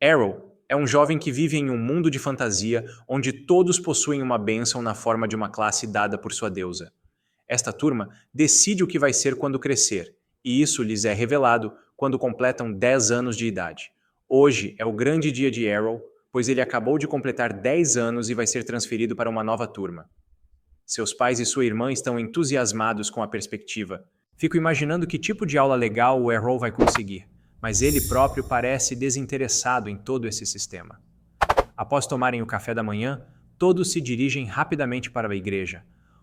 Arrow é um jovem que vive em um mundo de fantasia onde todos possuem uma bênção na forma de uma classe dada por sua deusa. Esta turma decide o que vai ser quando crescer, e isso lhes é revelado quando completam 10 anos de idade. Hoje é o grande dia de Arrow, pois ele acabou de completar 10 anos e vai ser transferido para uma nova turma. Seus pais e sua irmã estão entusiasmados com a perspectiva. Fico imaginando que tipo de aula legal o Arrow vai conseguir, mas ele próprio parece desinteressado em todo esse sistema. Após tomarem o café da manhã, todos se dirigem rapidamente para a igreja,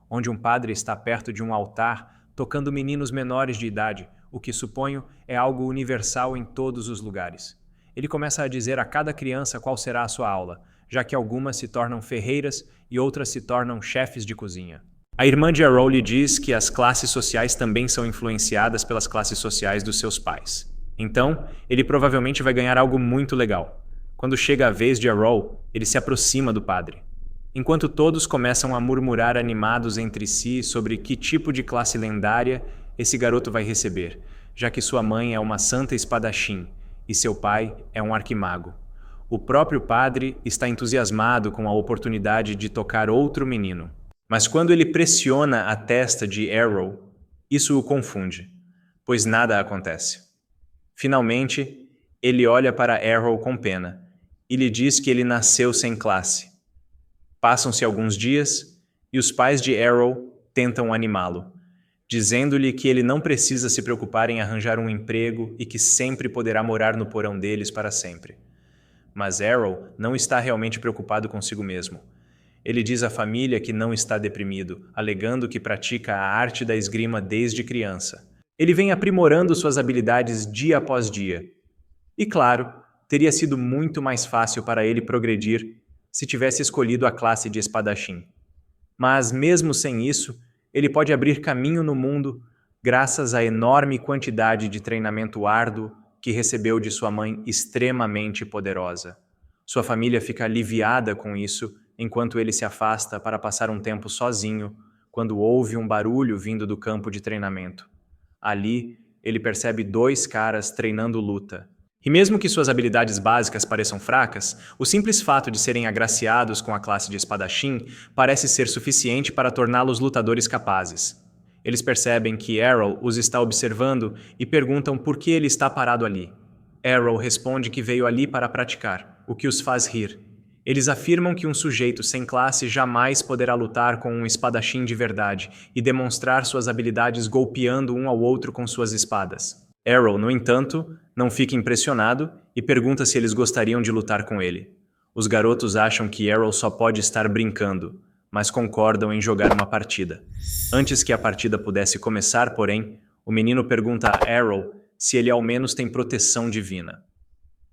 onde um padre está perto de um altar tocando meninos menores de idade, o que suponho é algo universal em todos os lugares. Ele começa a dizer a cada criança qual será a sua aula, já que algumas se tornam ferreiras e outras se tornam chefes de cozinha. A irmã de Arrow lhe diz que as classes sociais também são influenciadas pelas classes sociais dos seus pais. Então, ele provavelmente vai ganhar algo muito legal. Quando chega a vez de Arrow, ele se aproxima do padre. Enquanto todos começam a murmurar animados entre si sobre que tipo de classe lendária esse garoto vai receber, já que sua mãe é uma santa espadachim e seu pai é um arquimago. O próprio padre está entusiasmado com a oportunidade de tocar outro menino. Mas quando ele pressiona a testa de Arrow, isso o confunde, pois nada acontece. Finalmente, ele olha para Arrow com pena e lhe diz que ele nasceu sem classe. Passam-se alguns dias e os pais de Arrow tentam animá-lo, dizendo-lhe que ele não precisa se preocupar em arranjar um emprego e que sempre poderá morar no porão deles para sempre. Mas Arrow não está realmente preocupado consigo mesmo. Ele diz à família que não está deprimido, alegando que pratica a arte da esgrima desde criança. Ele vem aprimorando suas habilidades dia após dia. E claro, teria sido muito mais fácil para ele progredir se tivesse escolhido a classe de espadachim. Mas mesmo sem isso, ele pode abrir caminho no mundo graças à enorme quantidade de treinamento árduo que recebeu de sua mãe extremamente poderosa. Sua família fica aliviada com isso enquanto ele se afasta para passar um tempo sozinho quando ouve um barulho vindo do campo de treinamento. Ali, ele percebe 2 caras treinando luta. E mesmo que suas habilidades básicas pareçam fracas, o simples fato de serem agraciados com a classe de espadachim parece ser suficiente para torná-los lutadores capazes. Eles percebem que Arrow os está observando e perguntam por que ele está parado ali. Arrow responde que veio ali para praticar, o que os faz rir. Eles afirmam que um sujeito sem classe jamais poderá lutar com um espadachim de verdade e demonstrar suas habilidades golpeando um ao outro com suas espadas. Arrow, no entanto, não fica impressionado e pergunta se eles gostariam de lutar com ele. Os garotos acham que Arrow só pode estar brincando, mas concordam em jogar uma partida. Antes que a partida pudesse começar, porém, o menino pergunta a Arrow se ele ao menos tem proteção divina.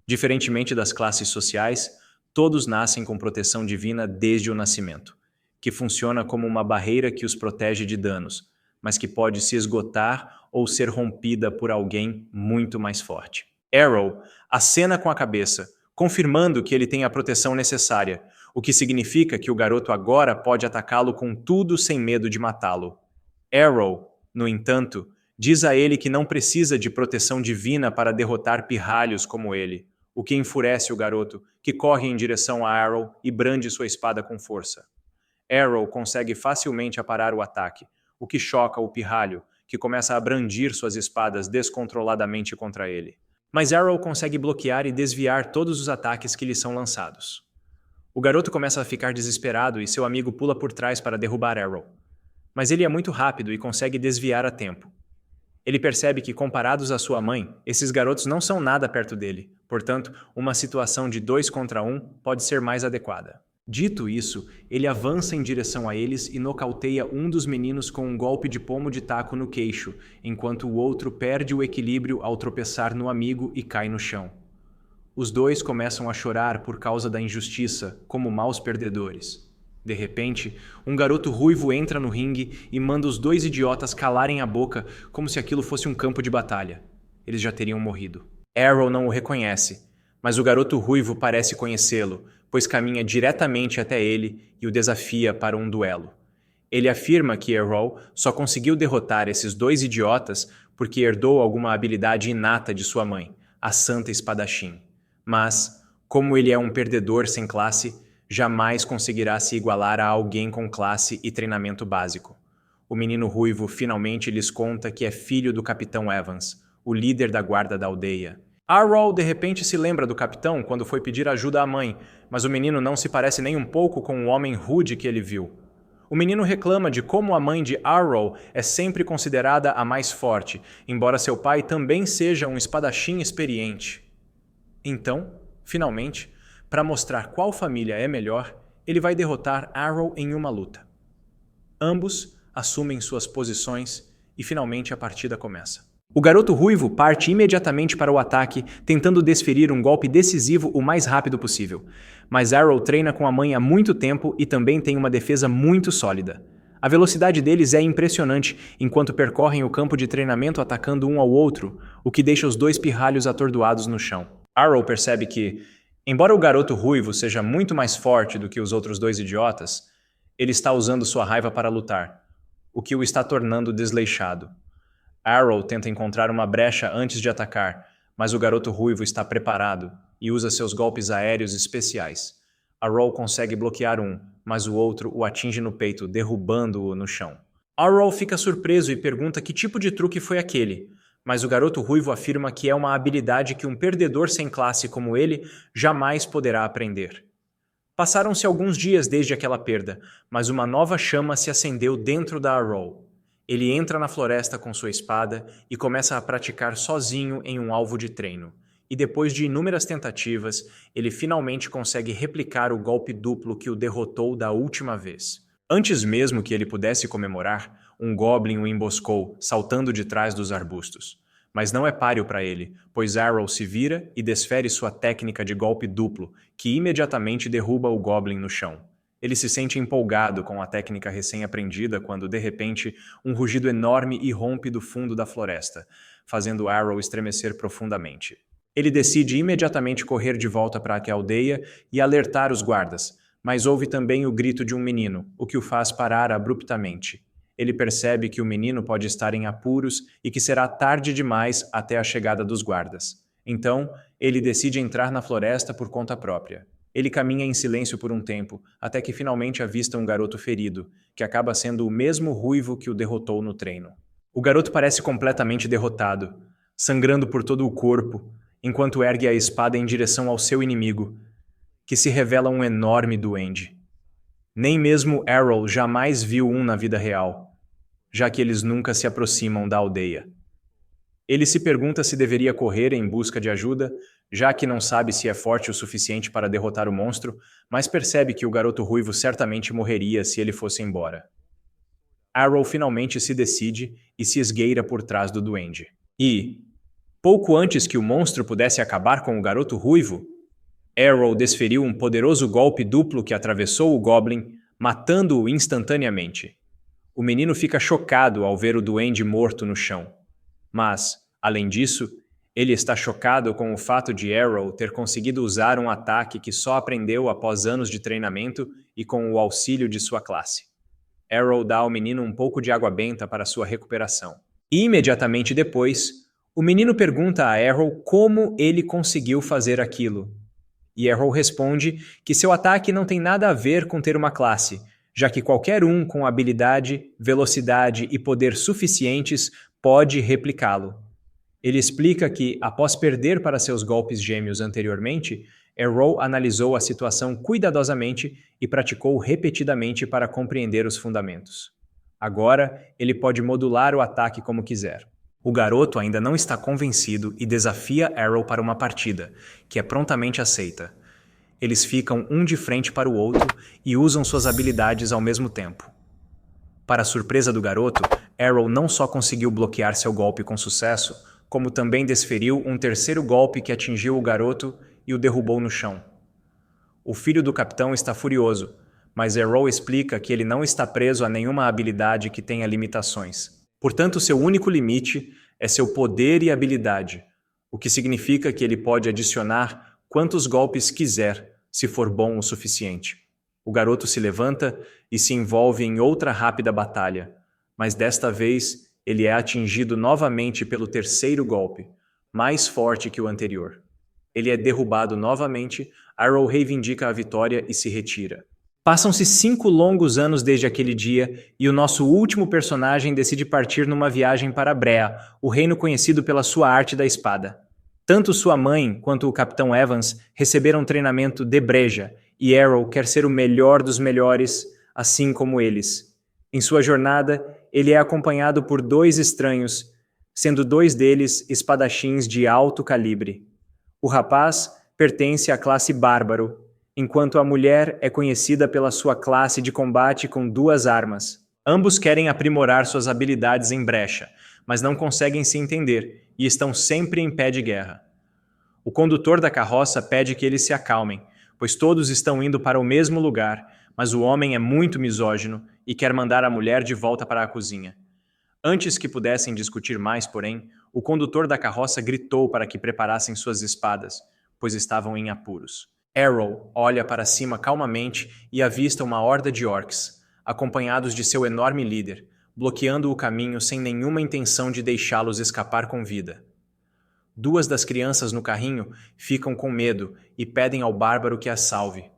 Diferentemente das classes sociais, todos nascem com proteção divina desde o nascimento, que funciona como uma barreira que os protege de danos, mas que pode se esgotar ou ser rompida por alguém muito mais forte. Arrow acena com a cabeça, confirmando que ele tem a proteção necessária, o que significa que o garoto agora pode atacá-lo com tudo sem medo de matá-lo. Arrow, no entanto, diz a ele que não precisa de proteção divina para derrotar pirralhos como ele, o que enfurece o garoto, que corre em direção a Arrow e brande sua espada com força. Arrow consegue facilmente aparar o ataque, o que choca o pirralho, que começa a brandir suas espadas descontroladamente contra ele. Mas Arrow consegue bloquear e desviar todos os ataques que lhe são lançados. O garoto começa a ficar desesperado e seu amigo pula por trás para derrubar Arrow. Mas ele é muito rápido e consegue desviar a tempo. Ele percebe que, comparados à sua mãe, esses garotos não são nada perto dele, portanto, uma situação de 2 contra 1 pode ser mais adequada. Dito isso, ele avança em direção a eles e nocauteia um dos meninos com um golpe de pomo de taco no queixo, enquanto o outro perde o equilíbrio ao tropeçar no amigo e cai no chão. Os 2 começam a chorar por causa da injustiça, como maus perdedores. De repente, um garoto ruivo entra no ringue e manda os 2 idiotas calarem a boca como se aquilo fosse um campo de batalha. Eles já teriam morrido. Arrow não o reconhece, mas o garoto ruivo parece conhecê-lo, pois caminha diretamente até ele e o desafia para um duelo. Ele afirma que Arrow só conseguiu derrotar esses 2 idiotas porque herdou alguma habilidade inata de sua mãe, a Santa Espadachim. Mas, Como ele é um perdedor sem classe, jamais conseguirá se igualar a alguém com classe e treinamento básico. O menino ruivo finalmente lhes conta que é filho do Capitão Evans, o líder da guarda da aldeia. Arrow de repente se lembra do capitão quando foi pedir ajuda à mãe, mas o menino não se parece nem um pouco com o homem rude que ele viu. O menino reclama de como a mãe de Arrow é sempre considerada a mais forte, embora seu pai também seja um espadachim experiente. Então, finalmente, para mostrar qual família é melhor, ele vai derrotar Arrow em uma luta. Ambos assumem suas posições e finalmente a partida começa. O garoto ruivo parte imediatamente para o ataque, tentando desferir um golpe decisivo o mais rápido possível. Mas Arrow treina com a mãe há muito tempo e também tem uma defesa muito sólida. A velocidade deles é impressionante enquanto percorrem o campo de treinamento atacando um ao outro, o que deixa os dois pirralhos atordoados no chão. Arrow percebe que, embora o garoto ruivo seja muito mais forte do que os outros dois idiotas, ele está usando sua raiva para lutar, o que o está tornando desleixado. Arrow tenta encontrar uma brecha antes de atacar, mas o garoto ruivo está preparado e usa seus golpes aéreos especiais. Arrow consegue bloquear um, mas o outro o atinge no peito, derrubando-o no chão. Arrow fica surpreso e pergunta que tipo de truque foi aquele, mas o garoto ruivo afirma que é uma habilidade que um perdedor sem classe como ele jamais poderá aprender. Passaram-se alguns dias desde aquela perda, mas uma nova chama se acendeu dentro da Arrow. Ele entra na floresta com sua espada e começa a praticar sozinho em um alvo de treino. E depois de inúmeras tentativas, ele finalmente consegue replicar o golpe duplo que o derrotou da última vez. Antes mesmo que ele pudesse comemorar, um goblin o emboscou, saltando de trás dos arbustos. Mas não é páreo para ele, pois Arrow se vira e desfere sua técnica de golpe duplo, que imediatamente derruba o goblin no chão. Ele se sente empolgado com a técnica recém-aprendida quando, de repente, um rugido enorme irrompe do fundo da floresta, fazendo Arrow estremecer profundamente. Ele decide imediatamente correr de volta para a aldeia e alertar os guardas, mas ouve também o grito de um menino, o que o faz parar abruptamente. Ele percebe que o menino pode estar em apuros e que será tarde demais até a chegada dos guardas. Então, ele decide entrar na floresta por conta própria. Ele caminha em silêncio por um tempo, até que finalmente avista um garoto ferido, que acaba sendo o mesmo ruivo que o derrotou no treino. O garoto parece completamente derrotado, sangrando por todo o corpo, enquanto ergue a espada em direção ao seu inimigo, que se revela um enorme duende. Nem mesmo Arrow jamais viu um na vida real, já que eles nunca se aproximam da aldeia. Ele se pergunta se deveria correr em busca de ajuda, já que não sabe se é forte o suficiente para derrotar o monstro, mas percebe que o garoto ruivo certamente morreria se ele fosse embora. Arrow finalmente se decide e se esgueira por trás do duende. E, pouco antes que o monstro pudesse acabar com o garoto ruivo, Arrow desferiu um poderoso golpe duplo que atravessou o goblin, matando-o instantaneamente. O menino fica chocado ao ver o duende morto no chão. Mas, além disso, ele está chocado com o fato de Arrow ter conseguido usar um ataque que só aprendeu após anos de treinamento e com o auxílio de sua classe. Arrow dá ao menino um pouco de água benta para sua recuperação. E imediatamente depois, o menino pergunta a Arrow como ele conseguiu fazer aquilo. E Arrow responde que seu ataque não tem nada a ver com ter uma classe, já que qualquer um com habilidade, velocidade e poder suficientes pode replicá-lo. Ele explica que, após perder para seus golpes gêmeos anteriormente, Arrow analisou a situação cuidadosamente e praticou repetidamente para compreender os fundamentos. Agora, ele pode modular o ataque como quiser. O garoto ainda não está convencido e desafia Arrow para uma partida, que é prontamente aceita. Eles ficam um de frente para o outro e usam suas habilidades ao mesmo tempo. Para a surpresa do garoto, Arrow não só conseguiu bloquear seu golpe com sucesso, como também desferiu um terceiro golpe que atingiu o garoto e o derrubou no chão. O filho do capitão está furioso, mas Arrow explica que ele não está preso a nenhuma habilidade que tenha limitações. Portanto, seu único limite é seu poder e habilidade, o que significa que ele pode adicionar quantos golpes quiser, se for bom o suficiente. O garoto se levanta e se envolve em outra rápida batalha, mas desta vez ele é atingido novamente pelo terceiro golpe, mais forte que o anterior. Ele é derrubado novamente, Arrow reivindica a vitória e se retira. Passam-se 5 longos anos desde aquele dia e o nosso último personagem decide partir numa viagem para Brea, o reino conhecido pela sua arte da espada. Tanto sua mãe quanto o Capitão Evans receberam treinamento de breja e Arrow quer ser o melhor dos melhores, assim como eles. Em sua jornada, ele é acompanhado por 2 estranhos, sendo 2 deles espadachins de alto calibre. O rapaz pertence à classe bárbaro, enquanto a mulher é conhecida pela sua classe de combate com 2 armas. Ambos querem aprimorar suas habilidades em brecha, mas não conseguem se entender e estão sempre em pé de guerra. O condutor da carroça pede que eles se acalmem, pois todos estão indo para o mesmo lugar, mas o homem é muito misógino e quer mandar a mulher de volta para a cozinha. Antes que pudessem discutir mais, porém, o condutor da carroça gritou para que preparassem suas espadas, pois estavam em apuros. Arrow olha para cima calmamente e avista uma horda de orcs, acompanhados de seu enorme líder, bloqueando o caminho sem nenhuma intenção de deixá-los escapar com vida. 2 das crianças no carrinho ficam com medo e pedem ao bárbaro que as salve.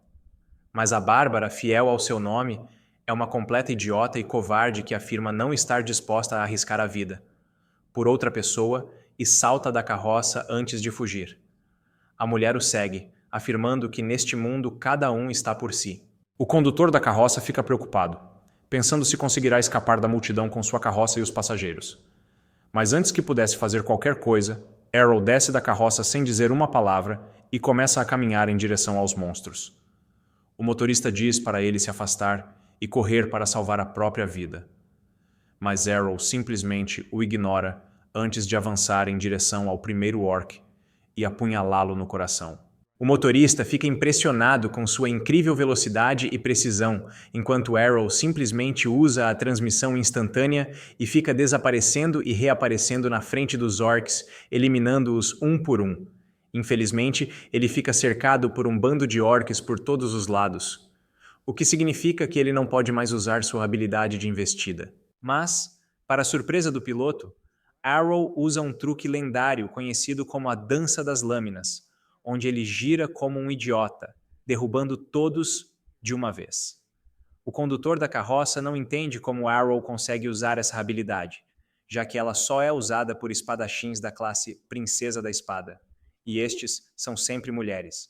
Mas a Bárbara, fiel ao seu nome, é uma completa idiota e covarde que afirma não estar disposta a arriscar a vida por outra pessoa e salta da carroça antes de fugir. A mulher o segue, afirmando que neste mundo cada um está por si. O condutor da carroça fica preocupado, pensando se conseguirá escapar da multidão com sua carroça e os passageiros. Mas antes que pudesse fazer qualquer coisa, Arrow desce da carroça sem dizer uma palavra e começa a caminhar em direção aos monstros. O motorista diz para ele se afastar e correr para salvar a própria vida. Mas Arrow simplesmente o ignora antes de avançar em direção ao primeiro orc e apunhalá-lo no coração. O motorista fica impressionado com sua incrível velocidade e precisão, enquanto Arrow simplesmente usa a transmissão instantânea e fica desaparecendo e reaparecendo na frente dos orcs, eliminando-os um por um. Infelizmente, ele fica cercado por um bando de orcs por todos os lados, o que significa que ele não pode mais usar sua habilidade de investida. Mas, para a surpresa do piloto, Arrow usa um truque lendário conhecido como a Dança das Lâminas, onde ele gira como um idiota, derrubando todos de uma vez. O condutor da carroça não entende como Arrow consegue usar essa habilidade, já que ela só é usada por espadachins da classe Princesa da Espada, e estes são sempre mulheres.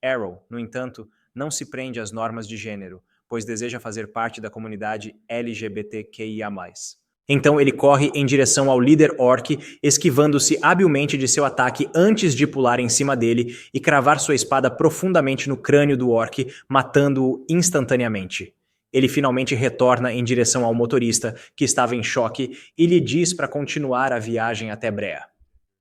Arrow, no entanto, não se prende às normas de gênero, pois deseja fazer parte da comunidade LGBTQIA+. Então ele corre em direção ao líder orc, esquivando-se habilmente de seu ataque antes de pular em cima dele e cravar sua espada profundamente no crânio do orc, matando-o instantaneamente. Ele finalmente retorna em direção ao motorista, que estava em choque, e lhe diz para continuar a viagem até Brea.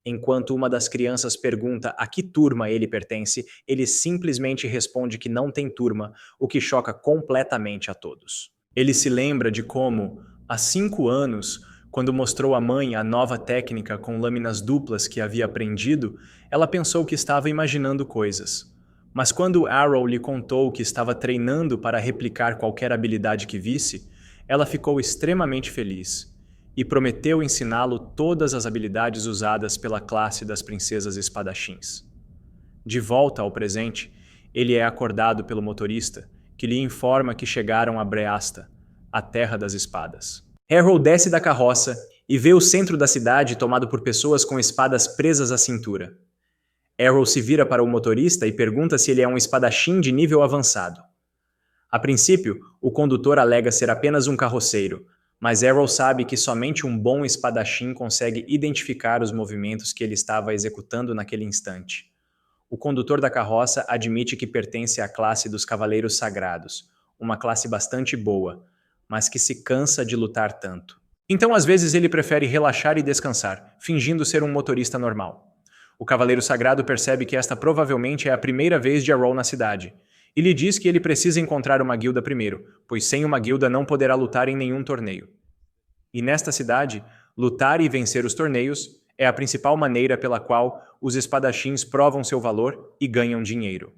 Enquanto uma das crianças pergunta a que turma ele pertence, ele simplesmente responde que não tem turma, o que choca completamente a todos. Ele se lembra de como, há 5 anos, quando mostrou à mãe a nova técnica com lâminas duplas que havia aprendido, ela pensou que estava imaginando coisas. Mas quando Arrow lhe contou que estava treinando para replicar qualquer habilidade que visse, ela ficou extremamente feliz e prometeu ensiná-lo todas as habilidades usadas pela classe das princesas espadachins. De volta ao presente, ele é acordado pelo motorista, que lhe informa que chegaram a Breasta, a terra das espadas. Arrow desce da carroça e vê o centro da cidade tomado por pessoas com espadas presas à cintura. Arrow se vira para o motorista e pergunta se ele é um espadachim de nível avançado. A princípio, o condutor alega ser apenas um carroceiro, mas Arrow sabe que somente um bom espadachim consegue identificar os movimentos que ele estava executando naquele instante. O condutor da carroça admite que pertence à classe dos Cavaleiros Sagrados, uma classe bastante boa, mas que se cansa de lutar tanto. Então, às vezes, ele prefere relaxar e descansar, fingindo ser um motorista normal. O Cavaleiro Sagrado percebe que esta provavelmente é a primeira vez de Arrow na cidade, e lhe diz que ele precisa encontrar uma guilda primeiro, pois sem uma guilda não poderá lutar em nenhum torneio. E nesta cidade, lutar e vencer os torneios é a principal maneira pela qual os espadachins provam seu valor e ganham dinheiro.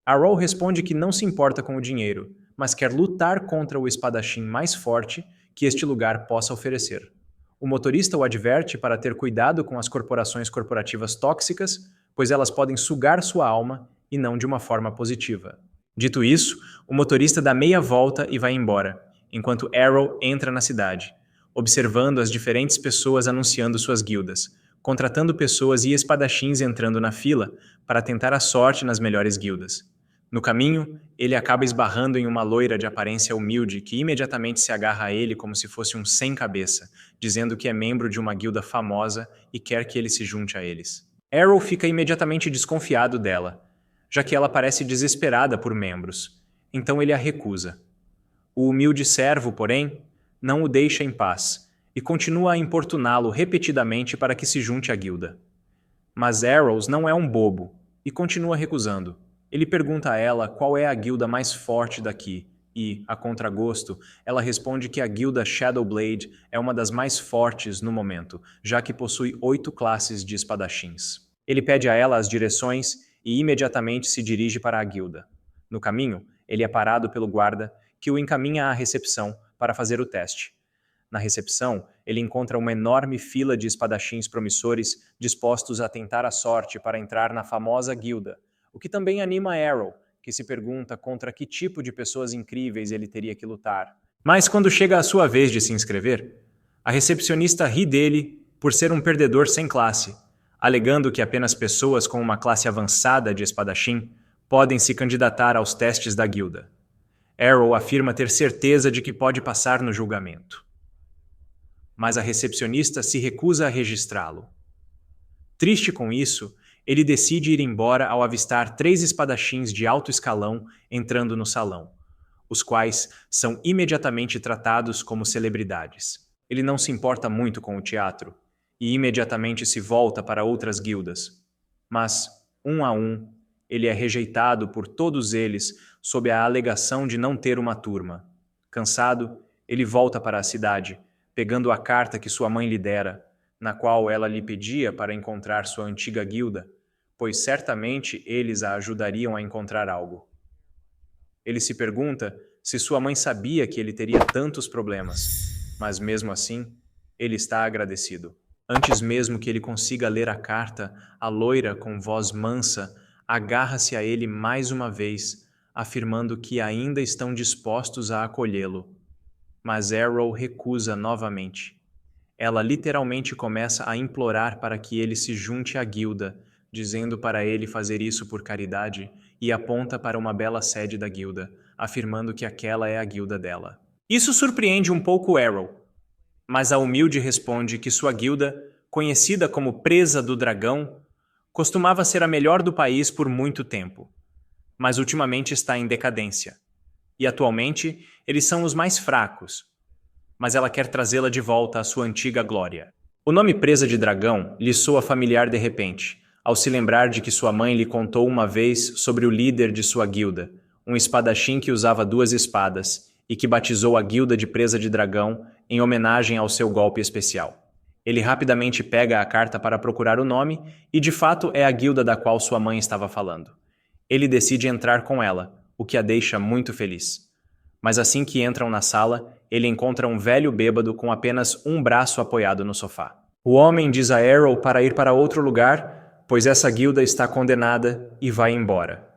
Arrow responde que não se importa com o dinheiro, mas quer lutar contra o espadachim mais forte que este lugar possa oferecer. O motorista o adverte para ter cuidado com as corporações corporativas tóxicas, pois elas podem sugar sua alma e não de uma forma positiva. Dito isso, o motorista dá meia volta e vai embora, enquanto Arrow entra na cidade, observando as diferentes pessoas anunciando suas guildas, contratando pessoas e espadachins entrando na fila para tentar a sorte nas melhores guildas. No caminho, ele acaba esbarrando em uma loira de aparência humilde que imediatamente se agarra a ele como se fosse um sem-cabeça, dizendo que é membro de uma guilda famosa e quer que ele se junte a eles. Arrow fica imediatamente desconfiado dela, já que ela parece desesperada por membros, então ele a recusa. O humilde servo, porém, não o deixa em paz e continua a importuná-lo repetidamente para que se junte à guilda. Mas Arrows não é um bobo e continua recusando. Ele pergunta a ela qual é a guilda mais forte daqui e, a contragosto, ela responde que a guilda Shadowblade é uma das mais fortes no momento, já que possui 8 classes de espadachins. Ele pede a ela as direções e imediatamente se dirige para a guilda. No caminho, ele é parado pelo guarda, que o encaminha à recepção para fazer o teste. Na recepção, ele encontra uma enorme fila de espadachins promissores dispostos a tentar a sorte para entrar na famosa guilda, o que também anima Arrow, que se pergunta contra que tipo de pessoas incríveis ele teria que lutar. Mas quando chega a sua vez de se inscrever, a recepcionista ri dele por ser um perdedor sem classe, alegando que apenas pessoas com uma classe avançada de espadachim podem se candidatar aos testes da guilda. Arrow afirma ter certeza de que pode passar no julgamento. Mas a recepcionista se recusa a registrá-lo. Triste com isso, ele decide ir embora ao avistar 3 espadachins de alto escalão entrando no salão, os quais são imediatamente tratados como celebridades. Ele não se importa muito com o teatro e imediatamente se volta para outras guildas. Mas, um a um, ele é rejeitado por todos eles sob a alegação de não ter uma turma. Cansado, ele volta para a cidade, pegando a carta que sua mãe lhe dera, na qual ela lhe pedia para encontrar sua antiga guilda, pois certamente eles a ajudariam a encontrar algo. Ele se pergunta se sua mãe sabia que ele teria tantos problemas, mas mesmo assim, ele está agradecido. Antes mesmo que ele consiga ler a carta, a loira, com voz mansa, agarra-se a ele mais uma vez, afirmando que ainda estão dispostos a acolhê-lo. Mas Arrow recusa novamente. Ela literalmente começa a implorar para que ele se junte à guilda, dizendo para ele fazer isso por caridade, e aponta para uma bela sede da guilda, afirmando que aquela é a guilda dela. Isso surpreende um pouco Arrow, mas a humilde responde que sua guilda, conhecida como Presa do Dragão, costumava ser a melhor do país por muito tempo, mas ultimamente está em decadência. E atualmente eles são os mais fracos, mas ela quer trazê-la de volta à sua antiga glória. O nome Presa de Dragão lhe soa familiar de repente, ao se lembrar de que sua mãe lhe contou uma vez sobre o líder de sua guilda, um espadachim que usava 2 espadas e que batizou a guilda de Presa de Dragão em homenagem ao seu golpe especial. Ele rapidamente pega a carta para procurar o nome e, de fato, é a guilda da qual sua mãe estava falando. Ele decide entrar com ela, o que a deixa muito feliz. Mas assim que entram na sala, ele encontra um velho bêbado com apenas um braço apoiado no sofá. O homem diz a Arrow para ir para outro lugar, pois essa guilda está condenada, e vai embora.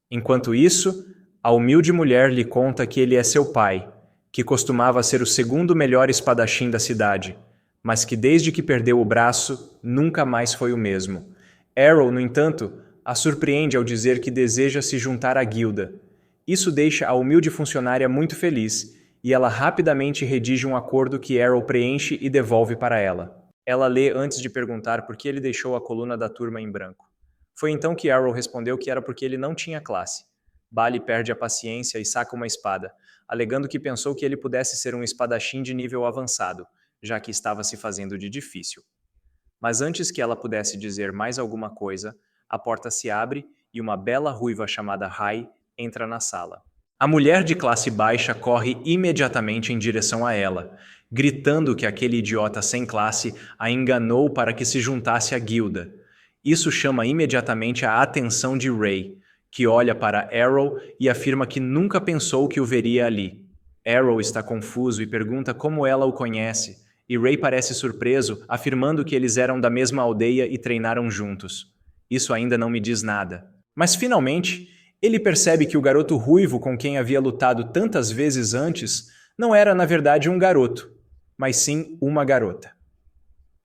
Enquanto isso, a humilde mulher lhe conta que ele é seu pai, que costumava ser o segundo melhor espadachim da cidade, mas que desde que perdeu o braço, nunca mais foi o mesmo. Arrow, no entanto, a surpreende ao dizer que deseja se juntar à guilda. Isso deixa a humilde funcionária muito feliz, e ela rapidamente redige um acordo que Arrow preenche e devolve para ela. Ela lê antes de perguntar por que ele deixou a coluna da turma em branco. Foi então que Arrow respondeu que era porque ele não tinha classe. Bali perde a paciência e saca uma espada, alegando que pensou que ele pudesse ser um espadachim de nível avançado, já que estava se fazendo de difícil. Mas antes que ela pudesse dizer mais alguma coisa, a porta se abre e uma bela ruiva chamada Rai entra na sala. A mulher de classe baixa corre imediatamente em direção a ela, gritando que aquele idiota sem classe a enganou para que se juntasse à guilda. Isso chama imediatamente a atenção de Ray, que olha para Arrow e afirma que nunca pensou que o veria ali. Arrow está confuso e pergunta como ela o conhece, e Ray parece surpreso, afirmando que eles eram da mesma aldeia e treinaram juntos. Isso ainda não me diz nada. Mas finalmente, ele percebe que o garoto ruivo com quem havia lutado tantas vezes antes não era na verdade um garoto, mas sim uma garota.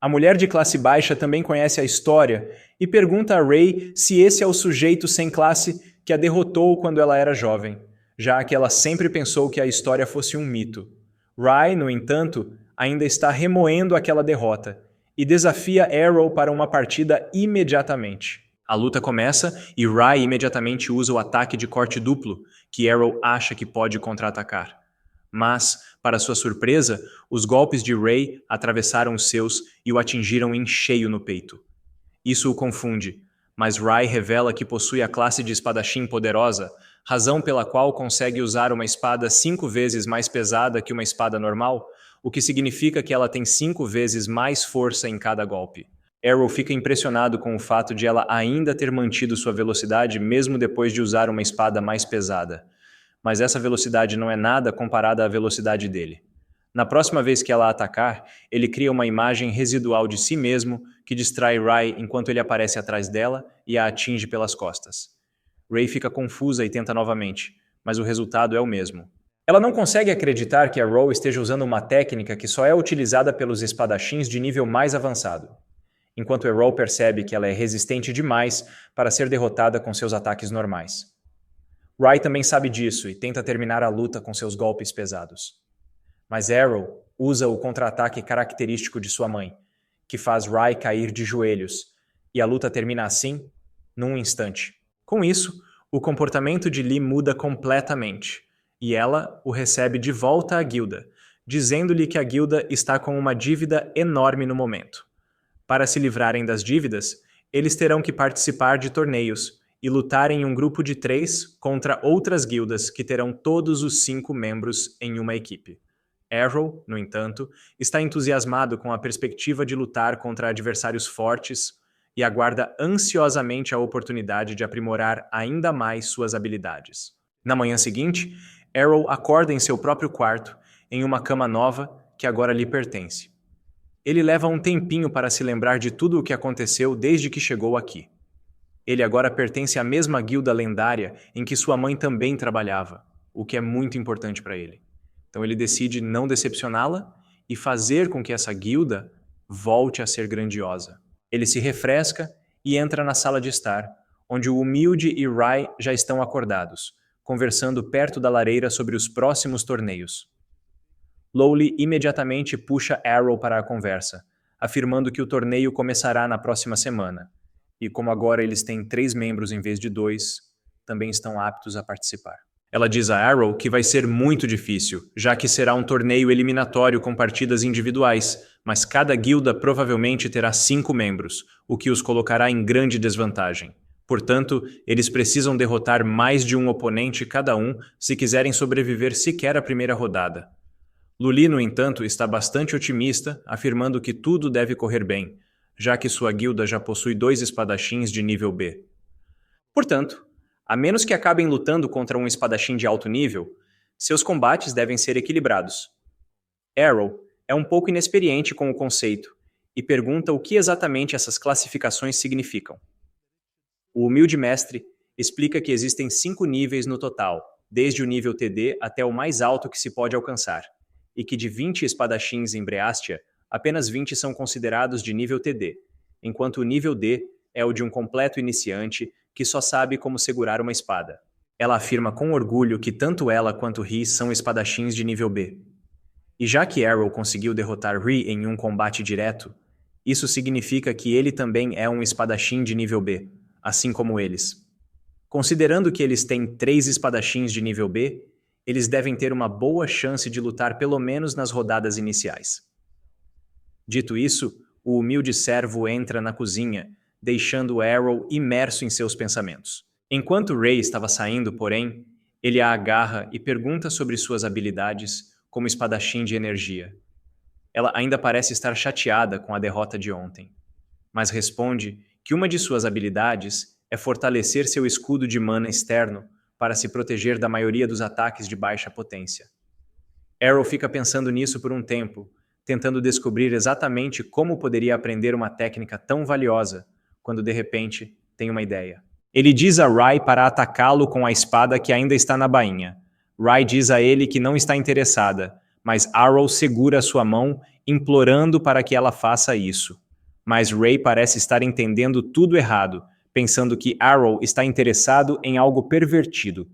A mulher de classe baixa também conhece a história e pergunta a Ray se esse é o sujeito sem classe que a derrotou quando ela era jovem, já que ela sempre pensou que a história fosse um mito. Ray, no entanto, ainda está remoendo aquela derrota e desafia Arrow para uma partida imediatamente. A luta começa e Ray imediatamente usa o ataque de corte duplo, que Arrow acha que pode contra-atacar. Mas, para sua surpresa, os golpes de Ray atravessaram os seus e o atingiram em cheio no peito. Isso o confunde, mas Ray revela que possui a classe de espadachim poderosa, razão pela qual consegue usar uma espada 5 vezes mais pesada que uma espada normal, o que significa que ela tem 5 vezes mais força em cada golpe. Arrow fica impressionado com o fato de ela ainda ter mantido sua velocidade mesmo depois de usar uma espada mais pesada. Mas essa velocidade não é nada comparada à velocidade dele. Na próxima vez que ela atacar, ele cria uma imagem residual de si mesmo que distrai Ray enquanto ele aparece atrás dela e a atinge pelas costas. Ray fica confusa e tenta novamente, mas o resultado é o mesmo. Ela não consegue acreditar que a Ro esteja usando uma técnica que só é utilizada pelos espadachins de nível mais avançado, enquanto a Ro percebe que ela é resistente demais para ser derrotada com seus ataques normais. Ray também sabe disso e tenta terminar a luta com seus golpes pesados. Mas Arrow usa o contra-ataque característico de sua mãe, que faz Ray cair de joelhos, e a luta termina assim, num instante. Com isso, o comportamento de Lee muda completamente, e ela o recebe de volta à guilda, dizendo-lhe que a guilda está com uma dívida enorme no momento. Para se livrarem das dívidas, eles terão que participar de torneios e lutar em um grupo de 3 contra outras guildas que terão todos os 5 membros em uma equipe. Arrow, no entanto, está entusiasmado com a perspectiva de lutar contra adversários fortes e aguarda ansiosamente a oportunidade de aprimorar ainda mais suas habilidades. Na manhã seguinte, Arrow acorda em seu próprio quarto, em uma cama nova que agora lhe pertence. Ele leva um tempinho para se lembrar de tudo o que aconteceu desde que chegou aqui. Ele agora pertence à mesma guilda lendária em que sua mãe também trabalhava, o que é muito importante para ele. Então ele decide não decepcioná-la e fazer com que essa guilda volte a ser grandiosa. Ele se refresca e entra na sala de estar, onde o Humilde e Rai já estão acordados, conversando perto da lareira sobre os próximos torneios. Lowly imediatamente puxa Arrow para a conversa, afirmando que o torneio começará na próxima semana, e como agora eles têm 3 membros em vez de 2, também estão aptos a participar. Ela diz a Arrow que vai ser muito difícil, já que será um torneio eliminatório com partidas individuais, mas cada guilda provavelmente terá 5 membros, o que os colocará em grande desvantagem. Portanto, eles precisam derrotar mais de um oponente cada um se quiserem sobreviver sequer à primeira rodada. Luli, no entanto, está bastante otimista, afirmando que tudo deve correr bem, já que sua guilda já possui 2 espadachins de nível B. Portanto, a menos que acabem lutando contra um espadachim de alto nível, seus combates devem ser equilibrados. Arrow é um pouco inexperiente com o conceito e pergunta o que exatamente essas classificações significam. O humilde mestre explica que existem 5 níveis no total, desde o nível TD até o mais alto que se pode alcançar, e que de 20 espadachins em Breastia, apenas 20 são considerados de nível TD, enquanto o nível D é o de um completo iniciante que só sabe como segurar uma espada. Ela afirma com orgulho que tanto ela quanto Ri são espadachins de nível B. E já que Arrow conseguiu derrotar Ri em um combate direto, isso significa que ele também é um espadachim de nível B, assim como eles. Considerando que eles têm 3 espadachins de nível B, eles devem ter uma boa chance de lutar pelo menos nas rodadas iniciais. Dito isso, o humilde servo entra na cozinha, deixando Arrow imerso em seus pensamentos. Enquanto Ray estava saindo, porém, ele a agarra e pergunta sobre suas habilidades como espadachim de energia. Ela ainda parece estar chateada com a derrota de ontem, mas responde que uma de suas habilidades é fortalecer seu escudo de mana externo para se proteger da maioria dos ataques de baixa potência. Arrow fica pensando nisso por um tempo, tentando descobrir exatamente como poderia aprender uma técnica tão valiosa, quando de repente tem uma ideia. Ele diz a Rai para atacá-lo com a espada que ainda está na bainha. Rai diz a ele que não está interessada, mas Arrow segura sua mão, implorando para que ela faça isso. Mas Ray parece estar entendendo tudo errado, pensando que Arrow está interessado em algo pervertido.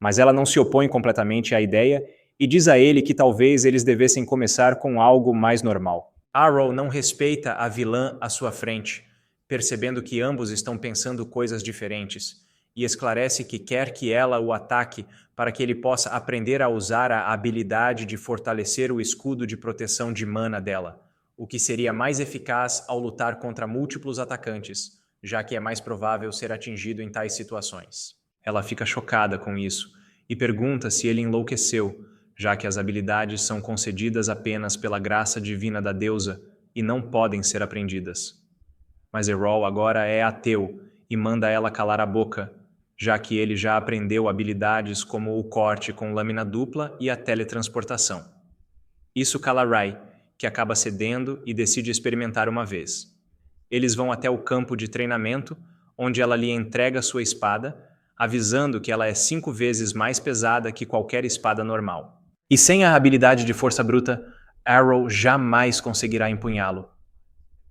Mas ela não se opõe completamente à ideia e diz a ele que talvez eles devessem começar com algo mais normal. Arrow não respeita a vilã à sua frente, percebendo que ambos estão pensando coisas diferentes, e esclarece que quer que ela o ataque para que ele possa aprender a usar a habilidade de fortalecer o escudo de proteção de mana dela, o que seria mais eficaz ao lutar contra múltiplos atacantes, já que é mais provável ser atingido em tais situações. Ela fica chocada com isso e pergunta se ele enlouqueceu, já que as habilidades são concedidas apenas pela graça divina da deusa e não podem ser aprendidas. Mas Errol agora é ateu e manda ela calar a boca, já que ele já aprendeu habilidades como o corte com lâmina dupla e a teletransportação. Isso cala Rai, que acaba cedendo e decide experimentar uma vez. Eles vão até o campo de treinamento, onde ela lhe entrega sua espada, avisando que ela é 5 vezes mais pesada que qualquer espada normal. E sem a habilidade de força bruta, Arrow jamais conseguirá empunhá-lo.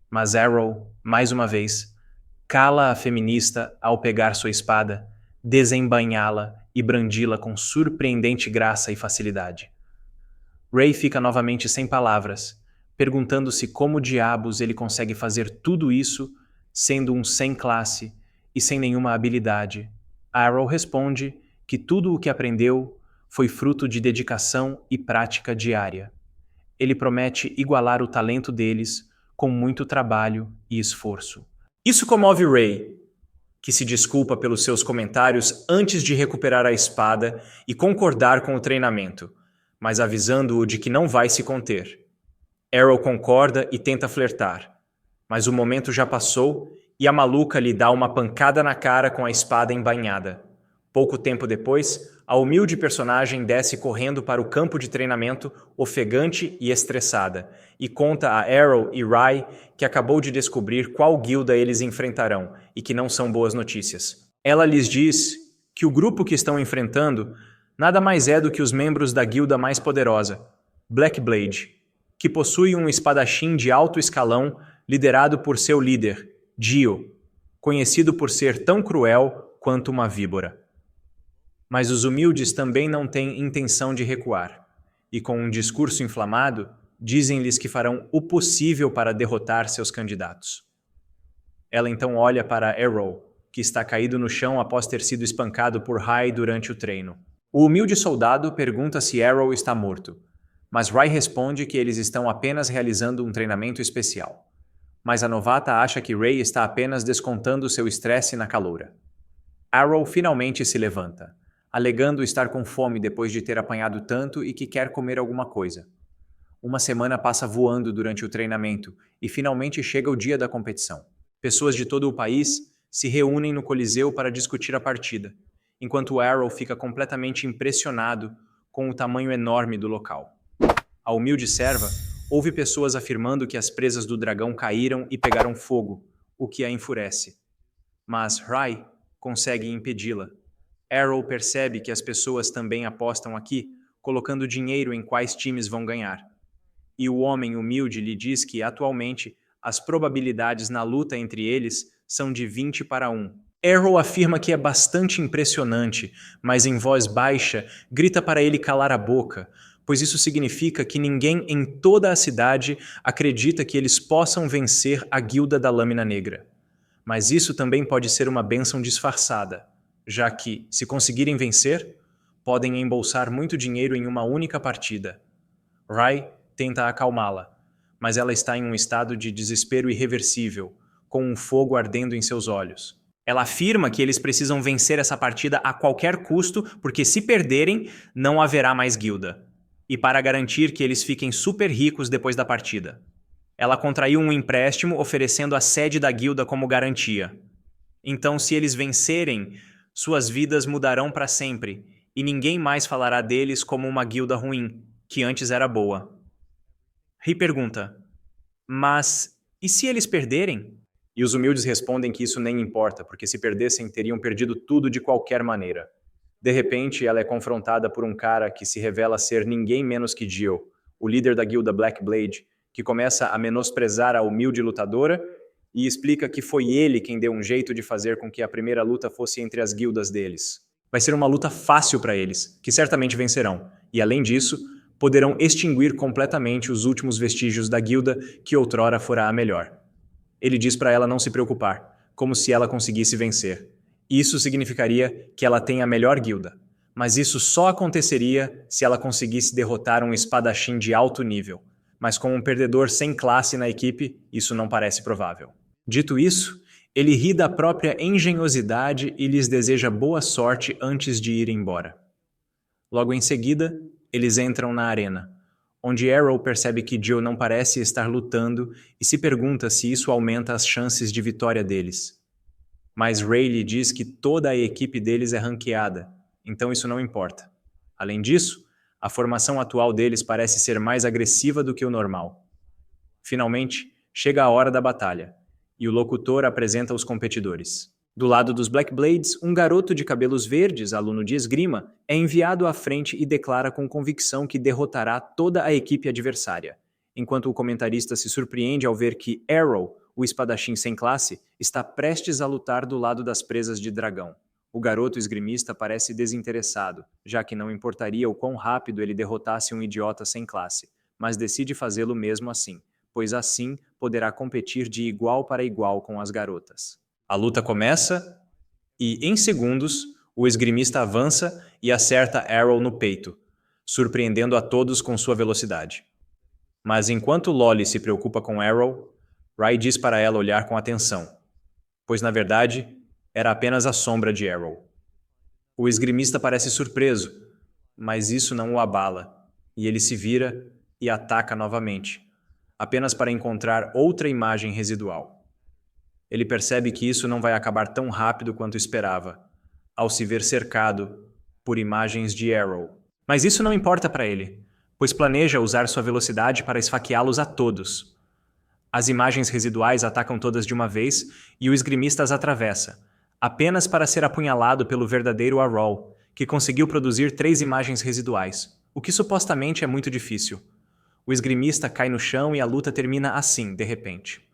Mas Arrow, mais uma vez, cala a feminista ao pegar sua espada, desembainhá-la e brandi-la com surpreendente graça e facilidade. Ray fica novamente sem palavras, perguntando-se como diabos ele consegue fazer tudo isso sendo um sem classe e sem nenhuma habilidade. Arrow responde que tudo o que aprendeu foi fruto de dedicação e prática diária. Ele promete igualar o talento deles com muito trabalho e esforço. Isso comove Ray, que se desculpa pelos seus comentários antes de recuperar a espada e concordar com o treinamento, mas avisando-o de que não vai se conter. Arrow concorda e tenta flertar, mas o momento já passou e a maluca lhe dá uma pancada na cara com a espada embainhada. Pouco tempo depois, a humilde personagem desce correndo para o campo de treinamento, ofegante e estressada, e conta a Arrow e Rai que acabou de descobrir qual guilda eles enfrentarão e que não são boas notícias. Ela lhes diz que o grupo que estão enfrentando nada mais é do que os membros da guilda mais poderosa, Blackblade, que possui um espadachim de alto escalão liderado por seu líder, Dio, conhecido por ser tão cruel quanto uma víbora. Mas os humildes também não têm intenção de recuar, e com um discurso inflamado, dizem-lhes que farão o possível para derrotar seus candidatos. Ela então olha para Arrow, que está caído no chão após ter sido espancado por Rai durante o treino. O humilde soldado pergunta se Arrow está morto, mas Rai responde que eles estão apenas realizando um treinamento especial. Mas a novata acha que Ray está apenas descontando seu estresse na caloura. Arrow finalmente se levanta, alegando estar com fome depois de ter apanhado tanto e que quer comer alguma coisa. Uma semana passa voando durante o treinamento e finalmente chega o dia da competição. Pessoas de todo o país se reúnem no Coliseu para discutir a partida, enquanto Arrow fica completamente impressionado com o tamanho enorme do local. A humilde serva ouve pessoas afirmando que as presas do dragão caíram e pegaram fogo, o que a enfurece. Mas Rai consegue impedi-la. Arrow percebe que as pessoas também apostam aqui, colocando dinheiro em quais times vão ganhar. E o homem humilde lhe diz que, atualmente, as probabilidades na luta entre eles são de 20 para 1. Arrow afirma que é bastante impressionante, mas em voz baixa grita para ele calar a boca, pois isso significa que ninguém em toda a cidade acredita que eles possam vencer a Guilda da Lâmina Negra. Mas isso também pode ser uma bênção disfarçada, já que, se conseguirem vencer, podem embolsar muito dinheiro em uma única partida. Rai tenta acalmá-la, mas ela está em um estado de desespero irreversível, com um fogo ardendo em seus olhos. Ela afirma que eles precisam vencer essa partida a qualquer custo, porque se perderem, não haverá mais guilda. E para garantir que eles fiquem super ricos depois da partida. Ela contraiu um empréstimo oferecendo a sede da guilda como garantia. Então, se eles vencerem, suas vidas mudarão para sempre, e ninguém mais falará deles como uma guilda ruim, que antes era boa. Ri pergunta, mas e se eles perderem? E os humildes respondem que isso nem importa, porque se perdessem, teriam perdido tudo de qualquer maneira. De repente, ela é confrontada por um cara que se revela ser ninguém menos que Jill, o líder da guilda Black Blade, que começa a menosprezar a humilde lutadora e explica que foi ele quem deu um jeito de fazer com que a primeira luta fosse entre as guildas deles. Vai ser uma luta fácil para eles, que certamente vencerão, e além disso, poderão extinguir completamente os últimos vestígios da guilda que outrora fora a melhor. Ele diz para ela não se preocupar, como se ela conseguisse vencer. Isso significaria que ela tem a melhor guilda, mas isso só aconteceria se ela conseguisse derrotar um espadachim de alto nível. Mas com um perdedor sem classe na equipe, isso não parece provável. Dito isso, ele ri da própria engenhosidade e lhes deseja boa sorte antes de ir embora. Logo em seguida, eles entram na arena, onde Arrow percebe que Jill não parece estar lutando e se pergunta se isso aumenta as chances de vitória deles. Mas Ray lhe diz que toda a equipe deles é ranqueada, então isso não importa. Além disso, a formação atual deles parece ser mais agressiva do que o normal. Finalmente, chega a hora da batalha, e o locutor apresenta os competidores. Do lado dos Black Blades, um garoto de cabelos verdes, aluno de esgrima, é enviado à frente e declara com convicção que derrotará toda a equipe adversária, enquanto o comentarista se surpreende ao ver que Arrow, o espadachim sem classe, está prestes a lutar do lado das presas de dragão. O garoto esgrimista parece desinteressado, já que não importaria o quão rápido ele derrotasse um idiota sem classe, mas decide fazê-lo mesmo assim, pois assim poderá competir de igual para igual com as garotas. A luta começa e, em segundos, o esgrimista avança e acerta Arrow no peito, surpreendendo a todos com sua velocidade. Mas enquanto Lolly se preocupa com Arrow, Ray diz para ela olhar com atenção, pois na verdade era apenas a sombra de Arrow. O esgrimista parece surpreso, mas isso não o abala, e ele se vira e ataca novamente, apenas para encontrar outra imagem residual. Ele percebe que isso não vai acabar tão rápido quanto esperava, ao se ver cercado por imagens de Arrow. Mas isso não importa para ele, pois planeja usar sua velocidade para esfaqueá-los a todos. As imagens residuais atacam todas de uma vez e o esgrimista as atravessa, apenas para ser apunhalado pelo verdadeiro Arrow, que conseguiu produzir 3 imagens residuais, o que supostamente é muito difícil. O esgrimista cai no chão e a luta termina assim, de repente.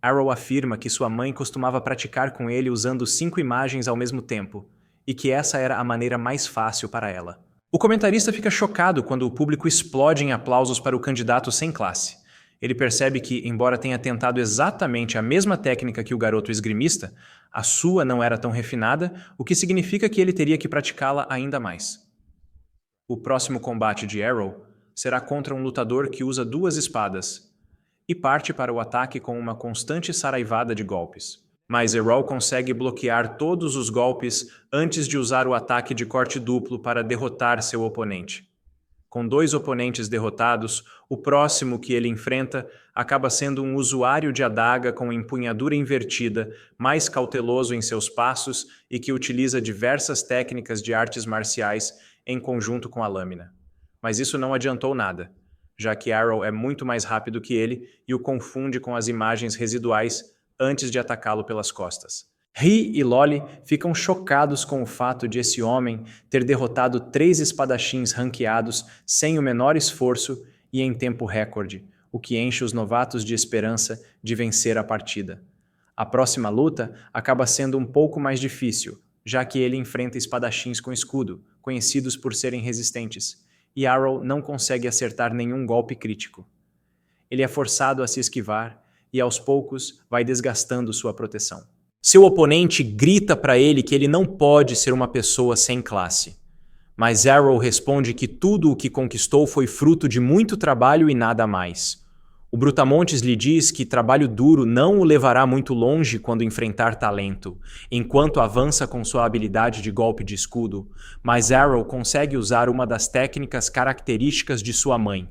Arrow afirma que sua mãe costumava praticar com ele usando 5 imagens ao mesmo tempo, e que essa era a maneira mais fácil para ela. O comentarista fica chocado quando o público explode em aplausos para o candidato sem classe. Ele percebe que, embora tenha tentado exatamente a mesma técnica que o garoto esgrimista, a sua não era tão refinada, o que significa que ele teria que praticá-la ainda mais. O próximo combate de Arrow será contra um lutador que usa 2 espadas e parte para o ataque com uma constante saraivada de golpes. Mas Arrow consegue bloquear todos os golpes antes de usar o ataque de corte duplo para derrotar seu oponente. Com 2 oponentes derrotados, o próximo que ele enfrenta acaba sendo um usuário de adaga com empunhadura invertida, mais cauteloso em seus passos e que utiliza diversas técnicas de artes marciais em conjunto com a lâmina. Mas isso não adiantou nada, já que Arrow é muito mais rápido que ele e o confunde com as imagens residuais antes de atacá-lo pelas costas. Ri e Lolly ficam chocados com o fato de esse homem ter derrotado 3 espadachins ranqueados sem o menor esforço e em tempo recorde, o que enche os novatos de esperança de vencer a partida. A próxima luta acaba sendo um pouco mais difícil, já que ele enfrenta espadachins com escudo, conhecidos por serem resistentes, e Arrow não consegue acertar nenhum golpe crítico. Ele é forçado a se esquivar e, aos poucos, vai desgastando sua proteção. Seu oponente grita para ele que ele não pode ser uma pessoa sem classe. Mas Arrow responde que tudo o que conquistou foi fruto de muito trabalho e nada mais. O Brutamontes lhe diz que trabalho duro não o levará muito longe quando enfrentar talento, enquanto avança com sua habilidade de golpe de escudo, mas Arrow consegue usar uma das técnicas características de sua mãe,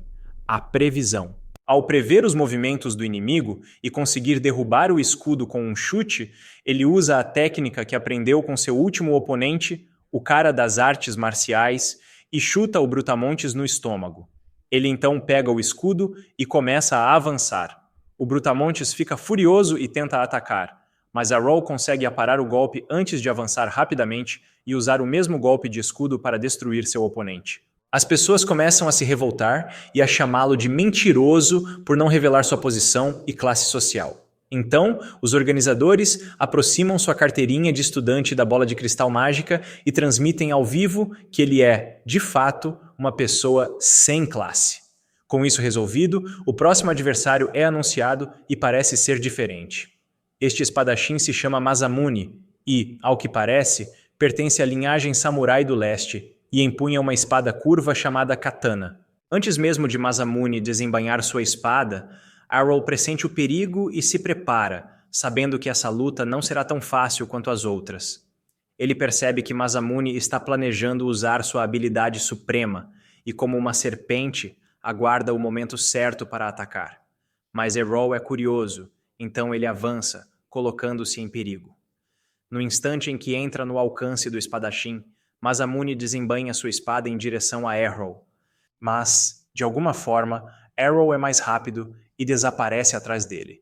a previsão. Ao prever os movimentos do inimigo e conseguir derrubar o escudo com um chute, ele usa a técnica que aprendeu com seu último oponente, o cara das artes marciais, e chuta o Brutamontes no estômago. Ele então pega o escudo e começa a avançar. O Brutamontes fica furioso e tenta atacar, mas Arrow consegue aparar o golpe antes de avançar rapidamente e usar o mesmo golpe de escudo para destruir seu oponente. As pessoas começam a se revoltar e a chamá-lo de mentiroso por não revelar sua posição e classe social. Então, os organizadores aproximam sua carteirinha de estudante da bola de cristal mágica e transmitem ao vivo que ele é, de fato, uma pessoa sem classe. Com isso resolvido, o próximo adversário é anunciado e parece ser diferente. Este espadachim se chama Masamune e, ao que parece, pertence à linhagem samurai do leste e empunha uma espada curva chamada katana. Antes mesmo de Masamune desembainhar sua espada, Arrow pressente o perigo e se prepara, sabendo que essa luta não será tão fácil quanto as outras. Ele percebe que Masamune está planejando usar sua habilidade suprema e, como uma serpente, aguarda o momento certo para atacar. Mas Arrow é curioso, então ele avança, colocando-se em perigo. No instante em que entra no alcance do espadachim, Masamune desembainha sua espada em direção a Arrow. Mas, de alguma forma, Arrow é mais rápido e desaparece atrás dele.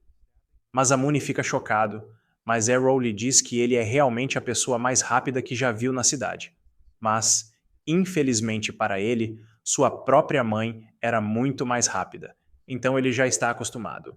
Masamune fica chocado, mas Arrow lhe diz que ele é realmente a pessoa mais rápida que já viu na cidade. Mas, infelizmente para ele, sua própria mãe era muito mais rápida, então ele já está acostumado.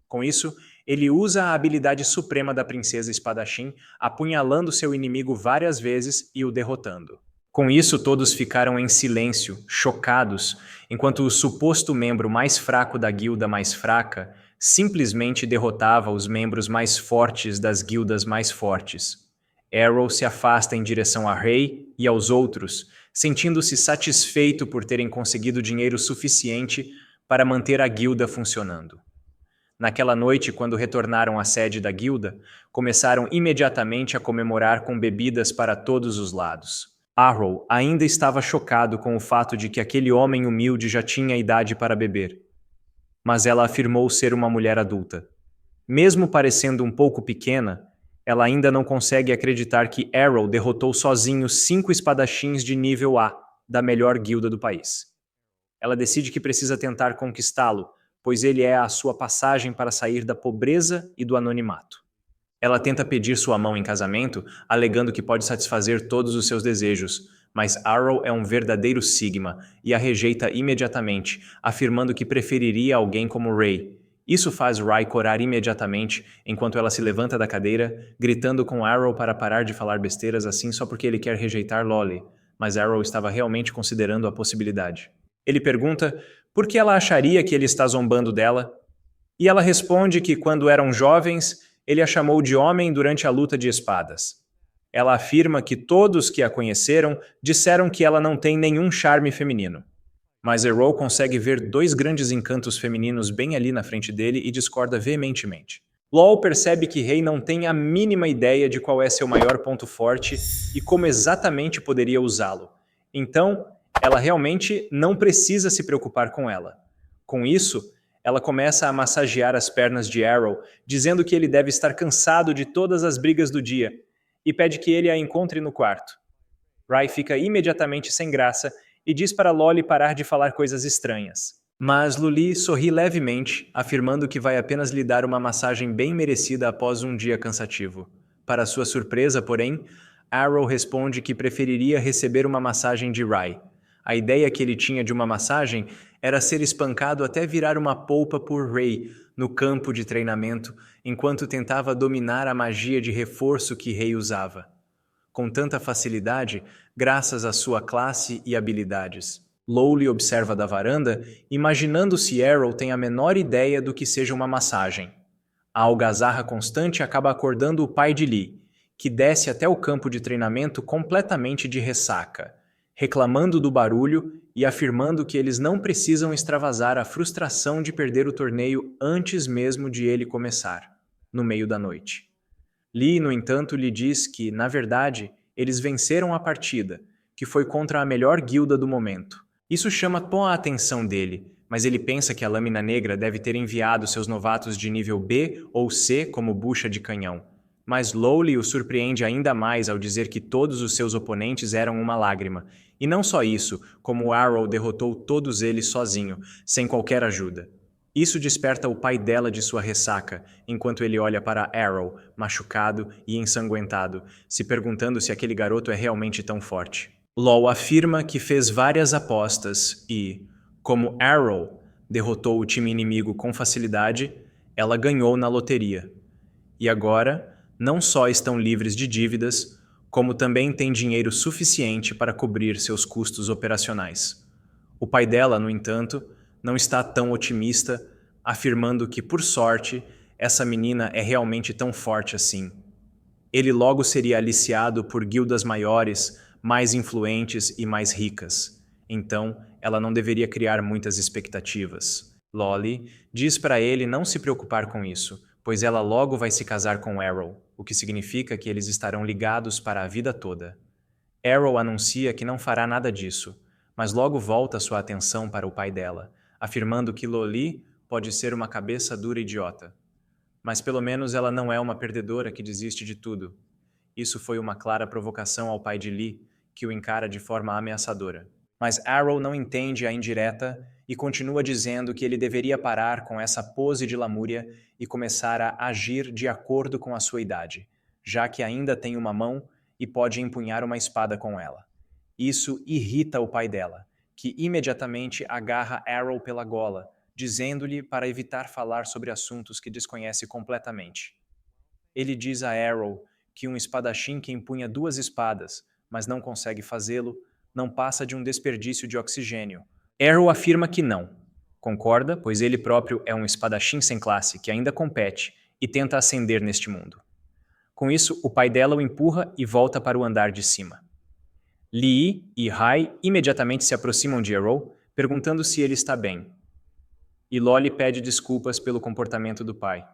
Com isso, ele usa a habilidade suprema da princesa espadachim, apunhalando seu inimigo várias vezes e o derrotando. Com isso, todos ficaram em silêncio, chocados, enquanto o suposto membro mais fraco da guilda mais fraca simplesmente derrotava os membros mais fortes das guildas mais fortes. Arrow se afasta em direção a Rei e aos outros, sentindo-se satisfeito por terem conseguido dinheiro suficiente para manter a guilda funcionando. Naquela noite, quando retornaram à sede da guilda, começaram imediatamente a comemorar com bebidas para todos os lados. Arrow ainda estava chocado com o fato de que aquele homem humilde já tinha idade para beber. Mas ela afirmou ser uma mulher adulta. Mesmo parecendo um pouco pequena, ela ainda não consegue acreditar que Arrow derrotou sozinho 5 espadachins de nível A, da melhor guilda do país. Ela decide que precisa tentar conquistá-lo, pois ele é a sua passagem para sair da pobreza e do anonimato. Ela tenta pedir sua mão em casamento, alegando que pode satisfazer todos os seus desejos, mas Arrow é um verdadeiro Sigma e a rejeita imediatamente, afirmando que preferiria alguém como Rey. Isso faz Rai corar imediatamente, enquanto ela se levanta da cadeira, gritando com Arrow para parar de falar besteiras assim só porque ele quer rejeitar Lolly, mas Arrow estava realmente considerando a possibilidade. Ele pergunta por que ela acharia que ele está zombando dela, e ela responde que quando eram jovens, ele a chamou de homem durante a luta de espadas. Ela afirma que todos que a conheceram disseram que ela não tem nenhum charme feminino. Mas Arrow consegue ver 2 grandes encantos femininos bem ali na frente dele e discorda veementemente. LOL percebe que Rei não tem a mínima ideia de qual é seu maior ponto forte e como exatamente poderia usá-lo. Então, ela realmente não precisa se preocupar com ela. Com isso, ela começa a massagear as pernas de Arrow, dizendo que ele deve estar cansado de todas as brigas do dia, e pede que ele a encontre no quarto. Rai fica imediatamente sem graça e diz para Lolly parar de falar coisas estranhas. Mas Luli sorri levemente, afirmando que vai apenas lhe dar uma massagem bem merecida após um dia cansativo. Para sua surpresa, porém, Arrow responde que preferiria receber uma massagem de Rai. A ideia que ele tinha de uma massagem era ser espancado até virar uma polpa por Rey no campo de treinamento, enquanto tentava dominar a magia de reforço que Rey usava. Com tanta facilidade, graças à sua classe e habilidades. Lowly observa da varanda, imaginando se Arrow tem a menor ideia do que seja uma massagem. A algazarra constante acaba acordando o pai de Lee, que desce até o campo de treinamento completamente de ressaca, reclamando do barulho e afirmando que eles não precisam extravasar a frustração de perder o torneio antes mesmo de ele começar, no meio da noite. Lee, no entanto, lhe diz que, na verdade, eles venceram a partida, que foi contra a melhor guilda do momento. Isso chama a atenção dele, mas ele pensa que a Lâmina Negra deve ter enviado seus novatos de nível B ou C como bucha de canhão. Mas Lowly o surpreende ainda mais ao dizer que todos os seus oponentes eram uma lágrima. E não só isso, como Arrow derrotou todos eles sozinho, sem qualquer ajuda. Isso desperta o pai dela de sua ressaca, enquanto ele olha para Arrow, machucado e ensanguentado, se perguntando se aquele garoto é realmente tão forte. LOL afirma que fez várias apostas e, como Arrow derrotou o time inimigo com facilidade, ela ganhou na loteria. E agora, não só estão livres de dívidas, como também têm dinheiro suficiente para cobrir seus custos operacionais. O pai dela, no entanto, não está tão otimista, afirmando que, por sorte, essa menina é realmente tão forte assim. Ele logo seria aliciado por guildas maiores, mais influentes e mais ricas. Então, ela não deveria criar muitas expectativas. Lolly diz para ele não se preocupar com isso, pois ela logo vai se casar com Arrow, o que significa que eles estarão ligados para a vida toda. Arrow anuncia que não fará nada disso, mas logo volta sua atenção para o pai dela, afirmando que Lolly pode ser uma cabeça dura idiota. Mas pelo menos ela não é uma perdedora que desiste de tudo. Isso foi uma clara provocação ao pai de Lee, que o encara de forma ameaçadora. Mas Arrow não entende a indireta e continua dizendo que ele deveria parar com essa pose de lamúria e começar a agir de acordo com a sua idade, já que ainda tem uma mão e pode empunhar uma espada com ela. Isso irrita o pai dela, que imediatamente agarra Arrow pela gola, dizendo-lhe para evitar falar sobre assuntos que desconhece completamente. Ele diz a Arrow que um espadachim que empunha 2 espadas, mas não consegue fazê-lo, não passa de um desperdício de oxigênio. Arrow afirma que não. Concorda, pois ele próprio é um espadachim sem classe que ainda compete e tenta ascender neste mundo. Com isso, o pai dela o empurra e volta para o andar de cima. Lee e Hai imediatamente se aproximam de Arrow, perguntando se ele está bem. E Lolly pede desculpas pelo comportamento do pai,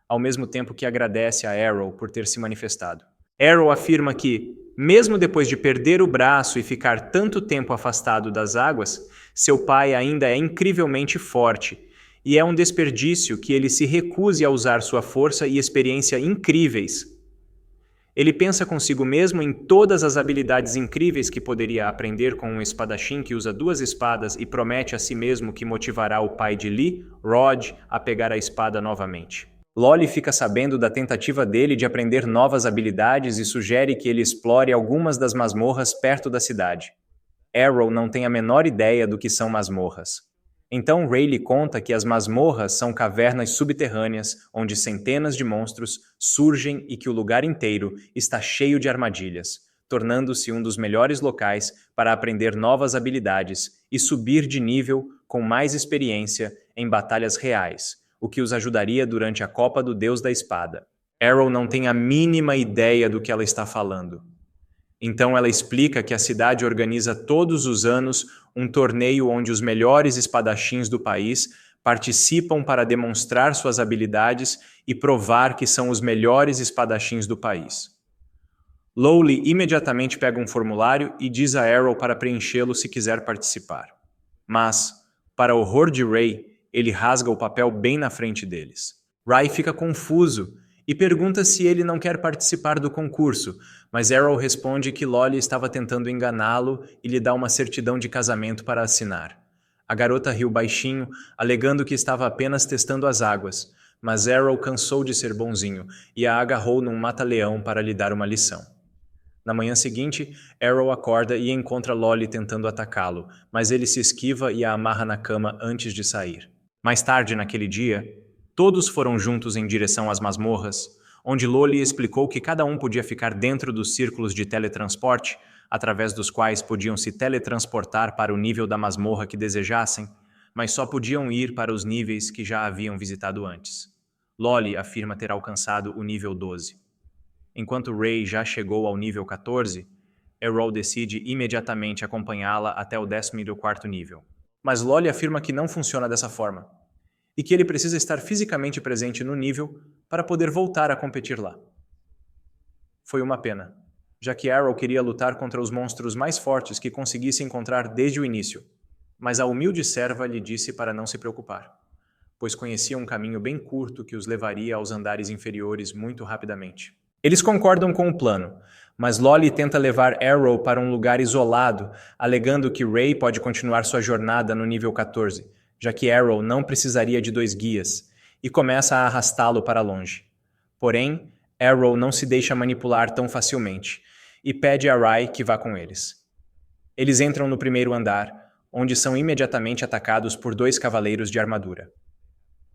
ao mesmo tempo que agradece a Arrow por ter se manifestado. Arrow afirma que, mesmo depois de perder o braço e ficar tanto tempo afastado das águas, seu pai ainda é incrivelmente forte, e é um desperdício que ele se recuse a usar sua força e experiência incríveis. Ele pensa consigo mesmo em todas as habilidades incríveis que poderia aprender com um espadachim que usa 2 espadas e promete a si mesmo que motivará o pai de Lee, Rod, a pegar a espada novamente. Lolly fica sabendo da tentativa dele de aprender novas habilidades e sugere que ele explore algumas das masmorras perto da cidade. Arrow não tem a menor ideia do que são masmorras. Então Ray lhe conta que as masmorras são cavernas subterrâneas onde centenas de monstros surgem e que o lugar inteiro está cheio de armadilhas, tornando-se um dos melhores locais para aprender novas habilidades e subir de nível com mais experiência em batalhas reais, o que os ajudaria durante a Copa do Deus da Espada. Arrow não tem a mínima ideia do que ela está falando. Então ela explica que a cidade organiza todos os anos um torneio onde os melhores espadachins do país participam para demonstrar suas habilidades e provar que são os melhores espadachins do país. Lowly imediatamente pega um formulário e diz a Arrow para preenchê-lo se quiser participar. Mas, para o horror de Ray, ele rasga o papel bem na frente deles. Ray fica confuso e pergunta se ele não quer participar do concurso, mas Arrow responde que Lolly estava tentando enganá-lo e lhe dá uma certidão de casamento para assinar. A garota riu baixinho, alegando que estava apenas testando as águas, mas Arrow cansou de ser bonzinho e a agarrou num mata-leão para lhe dar uma lição. Na manhã seguinte, Arrow acorda e encontra Lolly tentando atacá-lo, mas ele se esquiva e a amarra na cama antes de sair. Mais tarde naquele dia, todos foram juntos em direção às masmorras, onde Lolly explicou que cada um podia ficar dentro dos círculos de teletransporte, através dos quais podiam se teletransportar para o nível da masmorra que desejassem, mas só podiam ir para os níveis que já haviam visitado antes. Lolly afirma ter alcançado o nível 12. Enquanto Ray já chegou ao nível 14, Arrow decide imediatamente acompanhá-la até o 14º nível. Mas Lolly afirma que não funciona dessa forma, e que ele precisa estar fisicamente presente no nível para poder voltar a competir lá. Foi uma pena, já que Arrow queria lutar contra os monstros mais fortes que conseguisse encontrar desde o início, mas a humilde serva lhe disse para não se preocupar, pois conhecia um caminho bem curto que os levaria aos andares inferiores muito rapidamente. Eles concordam com o plano, mas Lolly tenta levar Arrow para um lugar isolado, alegando que Ray pode continuar sua jornada no nível 14, já que Arrow não precisaria de 2 guias, e começa a arrastá-lo para longe. Porém, Arrow não se deixa manipular tão facilmente, e pede a Rai que vá com eles. Eles entram no primeiro andar, onde são imediatamente atacados por 2 cavaleiros de armadura.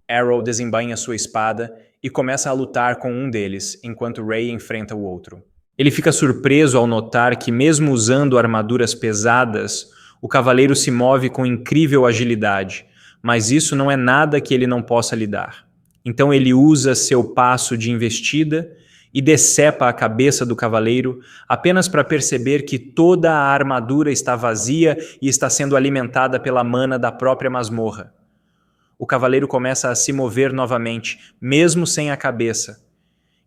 Arrow desembainha sua espada e começa a lutar com um deles, enquanto Ray enfrenta o outro. Ele fica surpreso ao notar que, mesmo usando armaduras pesadas, o cavaleiro se move com incrível agilidade, mas isso não é nada que ele não possa lidar. Então ele usa seu passo de investida e decepa a cabeça do cavaleiro apenas para perceber que toda a armadura está vazia e está sendo alimentada pela mana da própria masmorra. O cavaleiro começa a se mover novamente, mesmo sem a cabeça.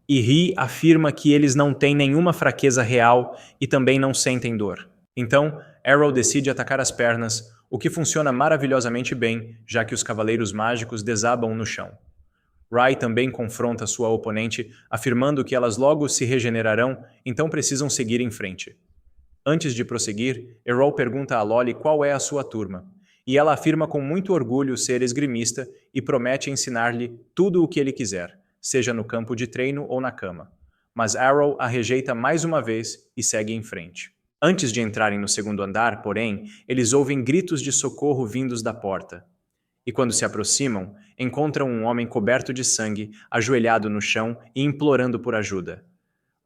E Ri afirma que eles não têm nenhuma fraqueza real e também não sentem dor. Então, Arrow decide atacar as pernas, o que funciona maravilhosamente bem, já que os cavaleiros mágicos desabam no chão. Rai também confronta sua oponente, afirmando que elas logo se regenerarão, então precisam seguir em frente. Antes de prosseguir, Errol pergunta a Lolly qual é a sua turma, e ela afirma com muito orgulho ser esgrimista e promete ensinar-lhe tudo o que ele quiser, seja no campo de treino ou na cama. Mas Arrow a rejeita mais uma vez e segue em frente. Antes de entrarem no segundo andar, porém, eles ouvem gritos de socorro vindos da porta. E quando se aproximam, encontram um homem coberto de sangue, ajoelhado no chão e implorando por ajuda.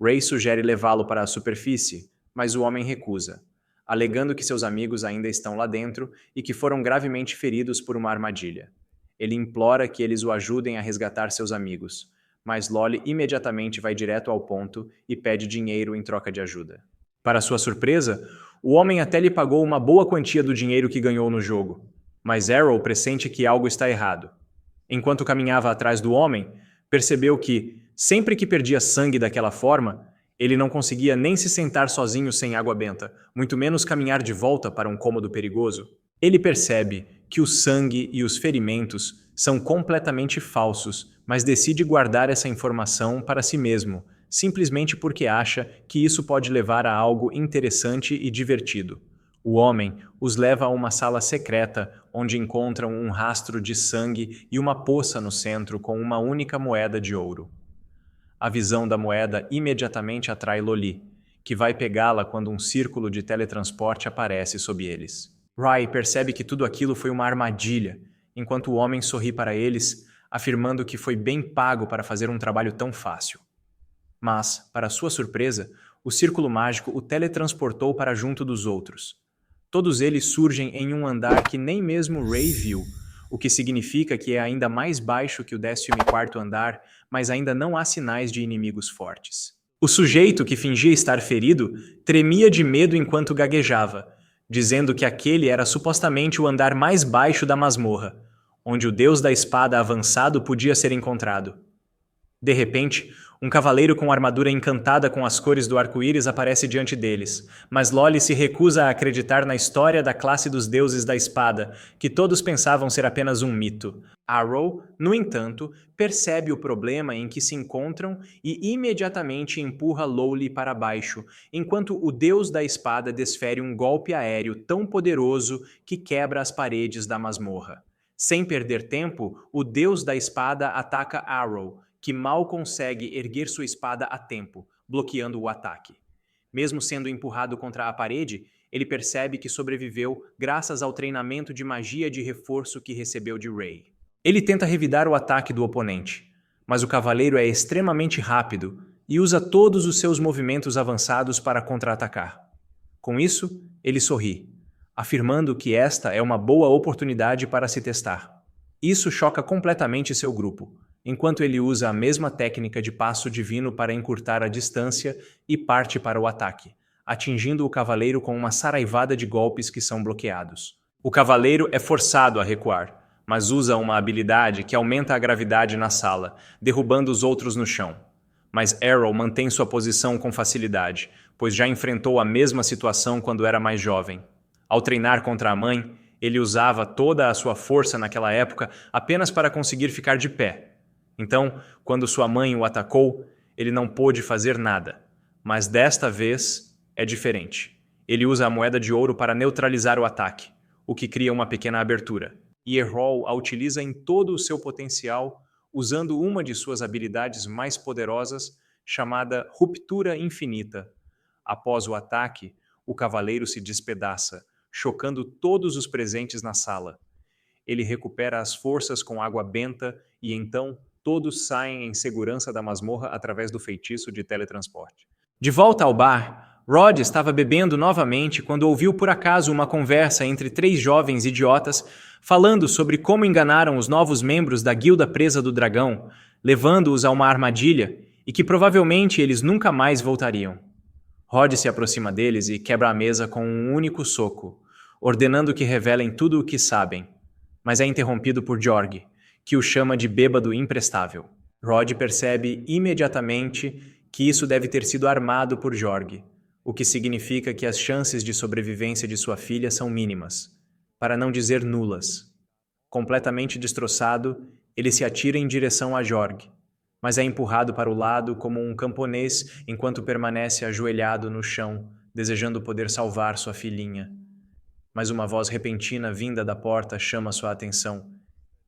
Ray sugere levá-lo para a superfície, mas o homem recusa, alegando que seus amigos ainda estão lá dentro e que foram gravemente feridos por uma armadilha. Ele implora que eles o ajudem a resgatar seus amigos, mas Lolly imediatamente vai direto ao ponto e pede dinheiro em troca de ajuda. Para sua surpresa, o homem até lhe pagou uma boa quantia do dinheiro que ganhou no jogo, mas Arrow pressente que algo está errado. Enquanto caminhava atrás do homem, percebeu que, sempre que perdia sangue daquela forma, ele não conseguia nem se sentar sozinho sem água benta, muito menos caminhar de volta para um cômodo perigoso. Ele percebe que o sangue e os ferimentos são completamente falsos, mas decide guardar essa informação para si mesmo, simplesmente porque acha que isso pode levar a algo interessante e divertido. O homem os leva a uma sala secreta, onde encontram um rastro de sangue e uma poça no centro com uma única moeda de ouro. A visão da moeda imediatamente atrai Lolly, que vai pegá-la quando um círculo de teletransporte aparece sob eles. Rai percebe que tudo aquilo foi uma armadilha, enquanto o homem sorri para eles, afirmando que foi bem pago para fazer um trabalho tão fácil. Mas, para sua surpresa, o círculo mágico o teletransportou para junto dos outros. Todos eles surgem em um andar que nem mesmo Ray viu, o que significa que é ainda mais baixo que o 14º andar, mas ainda não há sinais de inimigos fortes. O sujeito, que fingia estar ferido, tremia de medo enquanto gaguejava, dizendo que aquele era supostamente o andar mais baixo da masmorra, onde o deus da espada avançado podia ser encontrado. De repente, um cavaleiro com armadura encantada com as cores do arco-íris aparece diante deles, mas Lolly se recusa a acreditar na história da classe dos deuses da espada, que todos pensavam ser apenas um mito. Arrow, no entanto, percebe o problema em que se encontram e imediatamente empurra Lolly para baixo, enquanto o deus da espada desfere um golpe aéreo tão poderoso que quebra as paredes da masmorra. Sem perder tempo, o deus da espada ataca Arrow, que mal consegue erguer sua espada a tempo, bloqueando o ataque. Mesmo sendo empurrado contra a parede, ele percebe que sobreviveu graças ao treinamento de magia de reforço que recebeu de Ray. Ele tenta revidar o ataque do oponente, mas o cavaleiro é extremamente rápido e usa todos os seus movimentos avançados para contra-atacar. Com isso, ele sorri, afirmando que esta é uma boa oportunidade para se testar. Isso choca completamente seu grupo, enquanto ele usa a mesma técnica de passo divino para encurtar a distância e parte para o ataque, atingindo o cavaleiro com uma saraivada de golpes que são bloqueados. O cavaleiro é forçado a recuar, mas usa uma habilidade que aumenta a gravidade na sala, derrubando os outros no chão. Mas Arrow mantém sua posição com facilidade, pois já enfrentou a mesma situação quando era mais jovem. Ao treinar contra a mãe, ele usava toda a sua força naquela época apenas para conseguir ficar de pé. Então, quando sua mãe o atacou, ele não pôde fazer nada. Mas desta vez é diferente. Ele usa a moeda de ouro para neutralizar o ataque, o que cria uma pequena abertura. e Errol a utiliza em todo o seu potencial, usando uma de suas habilidades mais poderosas, chamada Ruptura Infinita. Após o ataque, o cavaleiro se despedaça, chocando todos os presentes na sala. Ele recupera as forças com água benta e então todos saem em segurança da masmorra através do feitiço de teletransporte. De volta ao bar, Rod estava bebendo novamente quando ouviu por acaso uma conversa entre três jovens idiotas falando sobre como enganaram os novos membros da Guilda Presa do Dragão, levando-os a uma armadilha e que provavelmente eles nunca mais voltariam. Rod se aproxima deles e quebra a mesa com um único soco, ordenando que revelem tudo o que sabem, mas é interrompido por Jorg, que o chama de bêbado imprestável. Rod percebe imediatamente que isso deve ter sido armado por Jorg, o que significa que as chances de sobrevivência de sua filha são mínimas, para não dizer nulas. Completamente destroçado, ele se atira em direção a Jorg, mas é empurrado para o lado como um camponês enquanto permanece ajoelhado no chão, desejando poder salvar sua filhinha. Mas uma voz repentina vinda da porta chama sua atenção,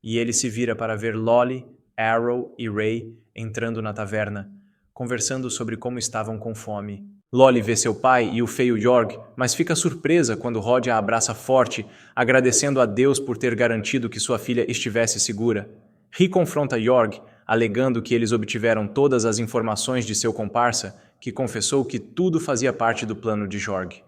e ele se vira para ver Lolly, Arrow e Ray entrando na taverna, conversando sobre como estavam com fome. Lolly vê seu pai e o feio Jorg, mas fica surpresa quando Rod a abraça forte, agradecendo a Deus por ter garantido que sua filha estivesse segura. Ri confronta Jorg, alegando que eles obtiveram todas as informações de seu comparsa, que confessou que tudo fazia parte do plano de Jorg.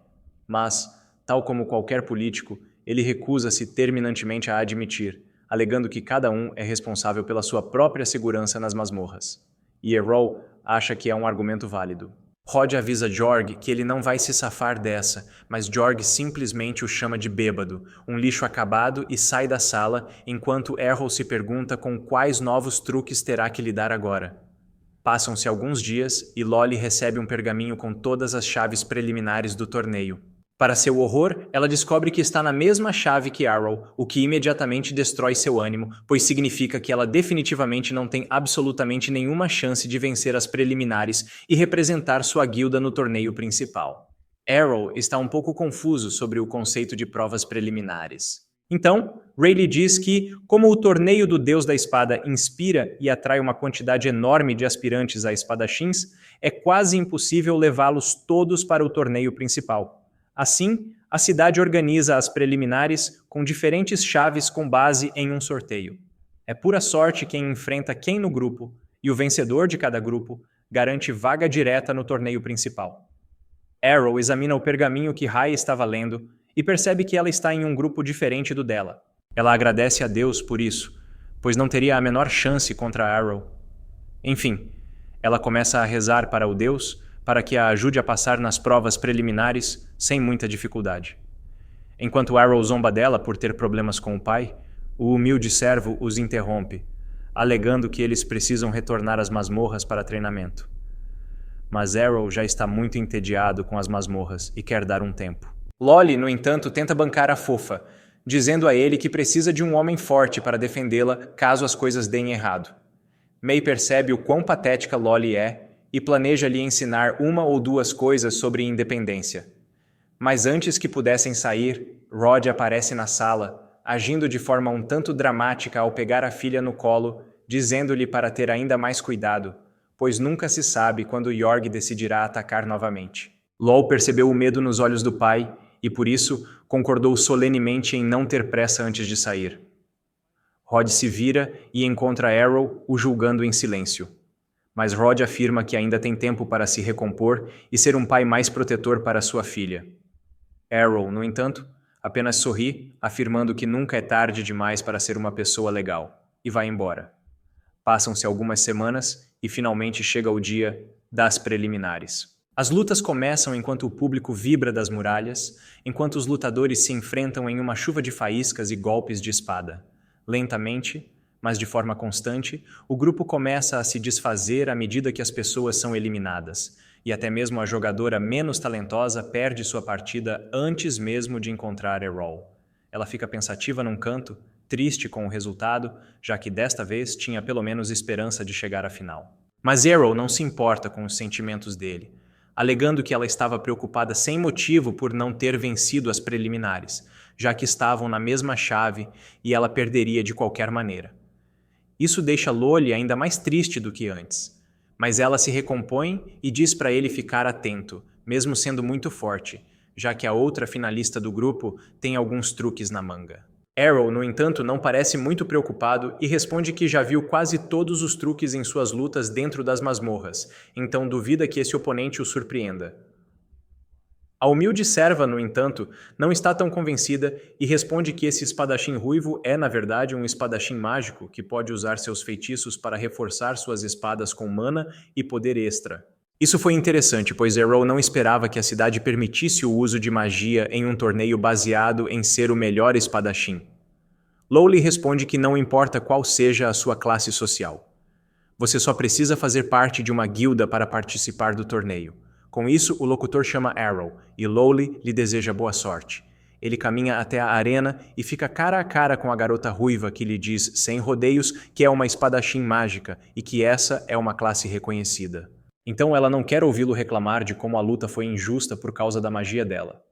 Mas, tal como qualquer político, ele recusa-se terminantemente a admitir, alegando que cada um é responsável pela sua própria segurança nas masmorras. E Errol acha que é um argumento válido. Rod avisa Jorg que ele não vai se safar dessa, mas Jorg simplesmente o chama de bêbado, um lixo acabado e sai da sala, enquanto Errol se pergunta com quais novos truques terá que lidar agora. Passam-se alguns dias e Lolly recebe um pergaminho com todas as chaves preliminares do torneio. Para seu horror, ela descobre que está na mesma chave que Arrow, o que imediatamente destrói seu ânimo, pois significa que ela definitivamente não tem absolutamente nenhuma chance de vencer as preliminares e representar sua guilda no torneio principal. Arrow está um pouco confuso sobre o conceito de provas preliminares. Então, Rayleigh diz que, como o torneio do Deus da Espada inspira e atrai uma quantidade enorme de aspirantes a espadachins, é quase impossível levá-los todos para o torneio principal. Assim, a cidade organiza as preliminares com diferentes chaves com base em um sorteio. É pura sorte quem enfrenta quem no grupo, e o vencedor de cada grupo garante vaga direta no torneio principal. Arrow examina o pergaminho que Rai estava lendo e percebe que ela está em um grupo diferente do dela. Ela agradece a Deus por isso, pois não teria a menor chance contra Arrow. Enfim, ela começa a rezar para o Deus para que a ajude a passar nas provas preliminares sem muita dificuldade. Enquanto Arrow zomba dela por ter problemas com o pai, o humilde servo os interrompe, alegando que eles precisam retornar às masmorras para treinamento. Mas Arrow já está muito entediado com as masmorras e quer dar um tempo. Lolly, no entanto, tenta bancar a fofa, dizendo a ele que precisa de um homem forte para defendê-la caso as coisas deem errado. May percebe o quão patética Lolly é e planeja lhe ensinar uma ou duas coisas sobre independência. Mas antes que pudessem sair, Rod aparece na sala, agindo de forma um tanto dramática ao pegar a filha no colo, dizendo-lhe para ter ainda mais cuidado, pois nunca se sabe quando Jorg decidirá atacar novamente. Lol percebeu o medo nos olhos do pai e, por isso, concordou solenemente em não ter pressa antes de sair. Rod se vira e encontra Arrow o julgando em silêncio. Mas Rod afirma que ainda tem tempo para se recompor e ser um pai mais protetor para sua filha. Arrow, no entanto, apenas sorri, afirmando que nunca é tarde demais para ser uma pessoa legal, e vai embora. Passam-se algumas semanas e finalmente chega o dia das preliminares. As lutas começam enquanto o público vibra das muralhas, enquanto os lutadores se enfrentam em uma chuva de faíscas e golpes de espada. Lentamente, mas de forma constante, o grupo começa a se desfazer à medida que as pessoas são eliminadas, e até mesmo a jogadora menos talentosa perde sua partida antes mesmo de encontrar Errol. Ela fica pensativa num canto, triste com o resultado, já que desta vez tinha pelo menos esperança de chegar à final. Mas Arrow não se importa com os sentimentos dele. alegando que ela estava preocupada sem motivo por não ter vencido as preliminares, já que estavam na mesma chave e ela perderia de qualquer maneira. Isso deixa Loli ainda mais triste do que antes, mas ela se recompõe e diz para ele ficar atento, mesmo sendo muito forte, já que a outra finalista do grupo tem alguns truques na manga. Arrow, no entanto, não parece muito preocupado e responde que já viu quase todos os truques em suas lutas dentro das masmorras, então duvida que esse oponente o surpreenda. A humilde serva, no entanto, não está tão convencida e responde que esse espadachim ruivo é, na verdade, um espadachim mágico que pode usar seus feitiços para reforçar suas espadas com mana e poder extra. Isso foi interessante, pois Arrow não esperava que a cidade permitisse o uso de magia em um torneio baseado em ser o melhor espadachim. Lowly responde que não importa qual seja a sua classe social. Você só precisa fazer parte de uma guilda para participar do torneio. Com isso, o locutor chama Arrow e Lowly lhe deseja boa sorte. Ele caminha até a arena e fica cara a cara com a garota ruiva que lhe diz, sem rodeios, que é uma espadachim mágica e que essa é uma classe reconhecida. Então ela não quer ouvi-lo reclamar de como a luta foi injusta por causa da magia dela.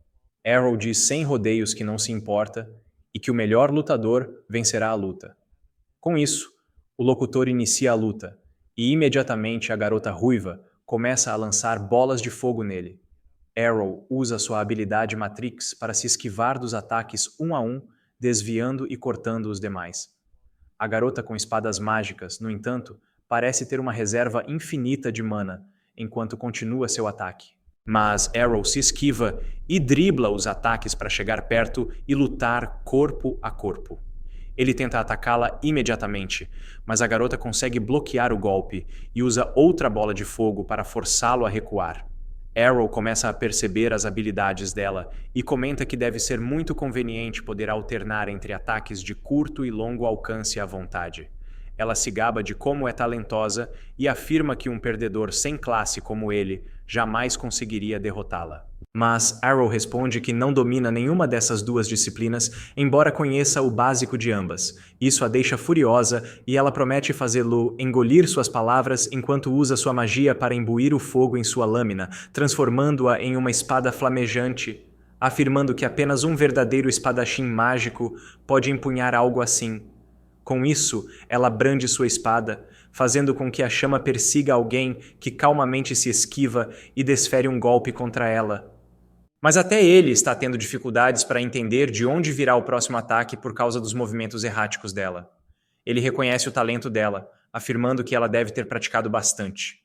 Arrow diz sem rodeios que não se importa e que o melhor lutador vencerá a luta. Com isso, o locutor inicia a luta e imediatamente a garota ruiva começa a lançar bolas de fogo nele. Arrow usa sua habilidade Matrix para se esquivar dos ataques um a um, desviando e cortando os demais. A garota com espadas mágicas, no entanto, parece ter uma reserva infinita de mana, enquanto continua seu ataque. Mas Arrow se esquiva e dribla os ataques para chegar perto e lutar corpo a corpo. Ele tenta atacá-la imediatamente, mas a garota consegue bloquear o golpe e usa outra bola de fogo para forçá-lo a recuar. Arrow começa a perceber as habilidades dela e comenta que deve ser muito conveniente poder alternar entre ataques de curto e longo alcance à vontade. Ela se gaba de como é talentosa e afirma que um perdedor sem classe como ele jamais conseguiria derrotá-la. Mas Arrow responde que não domina nenhuma dessas duas disciplinas, embora conheça o básico de ambas. Isso a deixa furiosa e ela promete fazê-lo engolir suas palavras enquanto usa sua magia para imbuir o fogo em sua lâmina, transformando-a em uma espada flamejante, afirmando que apenas um verdadeiro espadachim mágico pode empunhar algo assim. Com isso, ela brande sua espada, fazendo com que a chama persiga alguém que calmamente se esquiva e desfere um golpe contra ela. Mas até ele está tendo dificuldades para entender de onde virá o próximo ataque por causa dos movimentos erráticos dela. Ele reconhece o talento dela, afirmando que ela deve ter praticado bastante.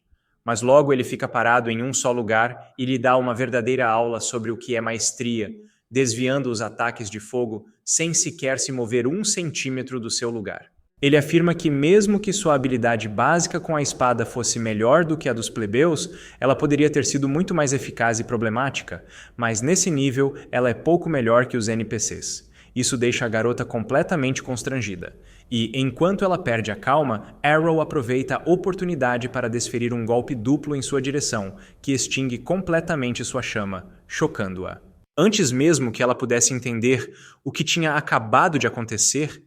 Mas logo ele fica parado em um só lugar e lhe dá uma verdadeira aula sobre o que é maestria, desviando os ataques de fogo sem sequer se mover 1 centímetro do seu lugar. Ele afirma que mesmo que sua habilidade básica com a espada fosse melhor do que a dos plebeus, ela poderia ter sido muito mais eficaz e problemática, mas nesse nível ela é pouco melhor que os NPCs. Isso deixa a garota completamente constrangida. E, enquanto ela perde a calma, Arrow aproveita a oportunidade para desferir um golpe duplo em sua direção, que extingue completamente sua chama, chocando-a. Antes mesmo que ela pudesse entender o que tinha acabado de acontecer,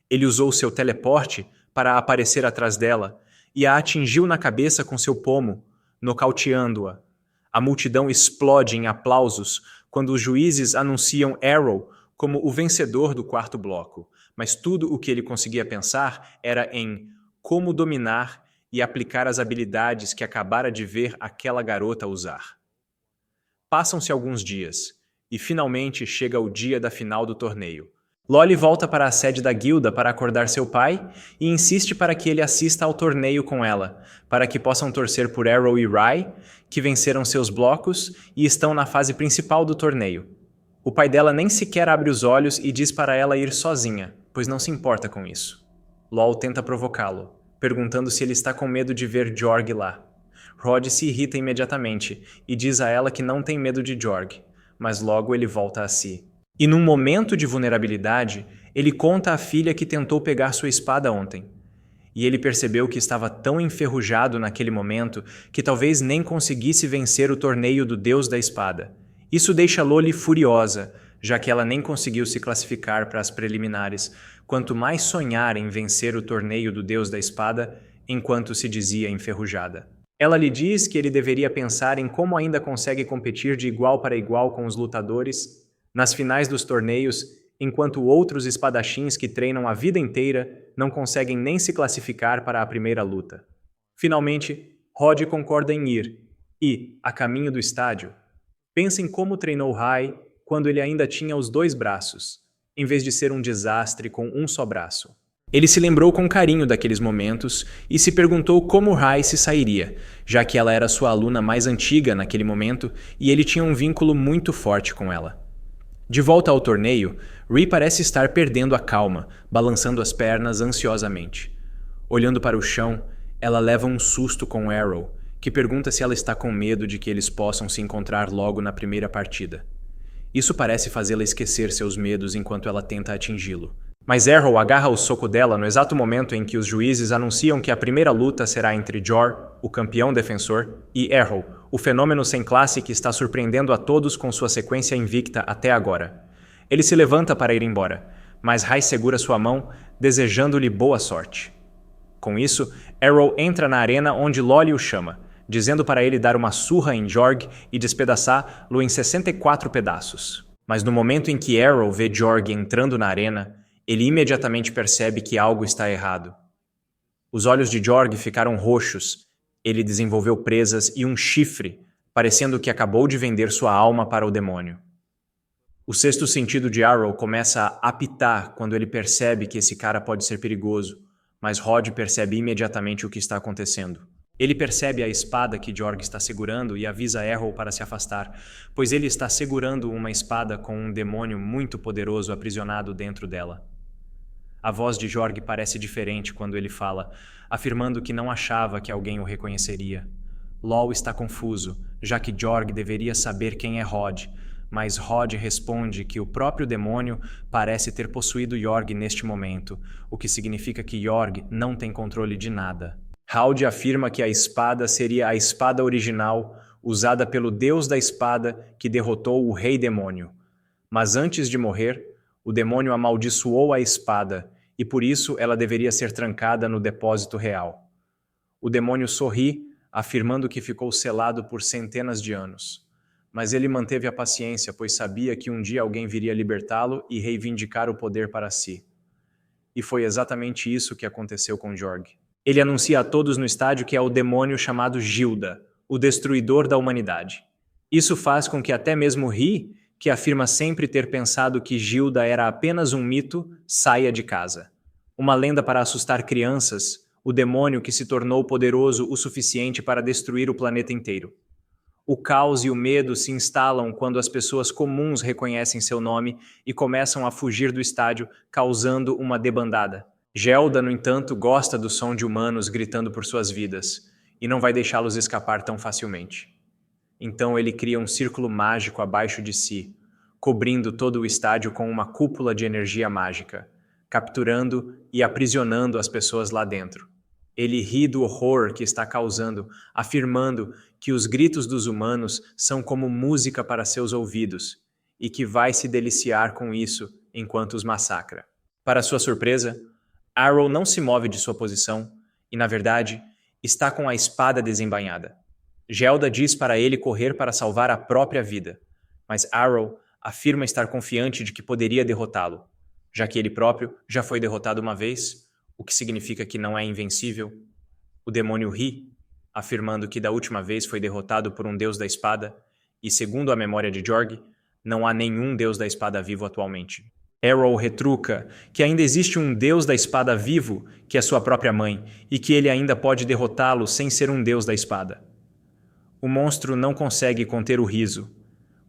ele usou seu teleporte para aparecer atrás dela e a atingiu na cabeça com seu pomo, nocauteando-a. A multidão explode em aplausos quando os juízes anunciam Arrow como o vencedor do quarto bloco, mas tudo o que ele conseguia pensar era em como dominar e aplicar as habilidades que acabara de ver aquela garota usar. Passam-se alguns dias, e finalmente chega o dia da final do torneio. Loli volta para a sede da guilda para acordar seu pai e insiste para que ele assista ao torneio com ela, para que possam torcer por Arrow e Rai, que venceram seus blocos e estão na fase principal do torneio. O pai dela nem sequer abre os olhos e diz para ela ir sozinha, pois não se importa com isso. Lol tenta provocá-lo, perguntando se ele está com medo de ver Jorg lá. Rod se irrita imediatamente e diz a ela que não tem medo de Jorg, mas logo ele volta a si. E num momento de vulnerabilidade, ele conta à filha que tentou pegar sua espada ontem. E ele percebeu que estava tão enferrujado naquele momento que talvez nem conseguisse vencer o torneio do Deus da Espada. Isso deixa Loli furiosa, já que ela nem conseguiu se classificar para as preliminares, quanto mais sonhar em vencer o torneio do Deus da Espada, enquanto se dizia enferrujada. Ela lhe diz que ele deveria pensar em como ainda consegue competir de igual para igual com os lutadores nas finais dos torneios, enquanto outros espadachins que treinam a vida inteira não conseguem nem se classificar para a primeira luta. Finalmente, Rod concorda em ir e, a caminho do estádio, pensa em como treinou Rai quando ele ainda tinha os dois braços, em vez de ser um desastre com um só braço. Ele se lembrou com carinho daqueles momentos e se perguntou como Rai se sairia, já que ela era sua aluna mais antiga naquele momento e ele tinha um vínculo muito forte com ela. De volta ao torneio, Ri parece estar perdendo a calma, balançando as pernas ansiosamente. Olhando para o chão, ela leva um susto com Arrow, que pergunta se ela está com medo de que eles possam se encontrar logo na primeira partida. Isso parece fazê-la esquecer seus medos enquanto ela tenta atingi-lo. Mas Arrow agarra o soco dela no exato momento em que os juízes anunciam que a primeira luta será entre Jor, o campeão defensor, e Arrow, o fenômeno sem classe que está surpreendendo a todos com sua sequência invicta até agora. Ele se levanta para ir embora, mas Rai segura sua mão, desejando-lhe boa sorte. Com isso, Arrow entra na arena onde Lolly o chama, dizendo para ele dar uma surra em Jorg e despedaçá-lo em 64 pedaços. Mas no momento em que Arrow vê Jorg entrando na arena, ele imediatamente percebe que algo está errado. Os olhos de Jorg ficaram roxos, ele desenvolveu presas e um chifre, parecendo que acabou de vender sua alma para o demônio. O sexto sentido de Arrow começa a apitar quando ele percebe que esse cara pode ser perigoso, mas Rod percebe imediatamente o que está acontecendo. Ele percebe a espada que Jorg está segurando e avisa Arrow para se afastar, pois ele está segurando uma espada com um demônio muito poderoso aprisionado dentro dela. A voz de Jorg parece diferente quando ele fala, afirmando que não achava que alguém o reconheceria. Lol está confuso, já que Jorg deveria saber quem é Rod, mas Rod responde que o próprio demônio parece ter possuído Jorg neste momento, o que significa que Jorg não tem controle de nada. Howd afirma que a espada seria a espada original usada pelo deus da espada que derrotou o rei demônio. Mas antes de morrer, o demônio amaldiçoou a espada e por isso ela deveria ser trancada no depósito real. O demônio sorri, afirmando que ficou selado por centenas de anos. Mas ele manteve a paciência, pois sabia que um dia alguém viria libertá-lo e reivindicar o poder para si. E foi exatamente isso que aconteceu com Jorg. Ele anuncia a todos no estádio que é o demônio chamado Gilda, o destruidor da humanidade. Isso faz com que até mesmo Ri, que afirma sempre ter pensado que Gilda era apenas um mito, saia de casa. Uma lenda para assustar crianças, o demônio que se tornou poderoso o suficiente para destruir o planeta inteiro. O caos e o medo se instalam quando as pessoas comuns reconhecem seu nome e começam a fugir do estádio, causando uma debandada. Gelda, no entanto, gosta do som de humanos gritando por suas vidas e não vai deixá-los escapar tão facilmente. Então ele cria um círculo mágico abaixo de si, cobrindo todo o estádio com uma cúpula de energia mágica, capturando e aprisionando as pessoas lá dentro. Ele ri do horror que está causando, afirmando que os gritos dos humanos são como música para seus ouvidos e que vai se deliciar com isso enquanto os massacra. Para sua surpresa, Arrow não se move de sua posição e, na verdade, está com a espada desembainhada. Gelda diz para ele correr para salvar a própria vida, mas Arrow afirma estar confiante de que poderia derrotá-lo, já que ele próprio já foi derrotado uma vez, o que significa que não é invencível. O demônio ri, afirmando que da última vez foi derrotado por um deus da espada, e segundo a memória de Jorg, não há nenhum deus da espada vivo atualmente. Arrow retruca que ainda existe um deus da espada vivo, que é sua própria mãe, e que ele ainda pode derrotá-lo sem ser um deus da espada. O monstro não consegue conter o riso,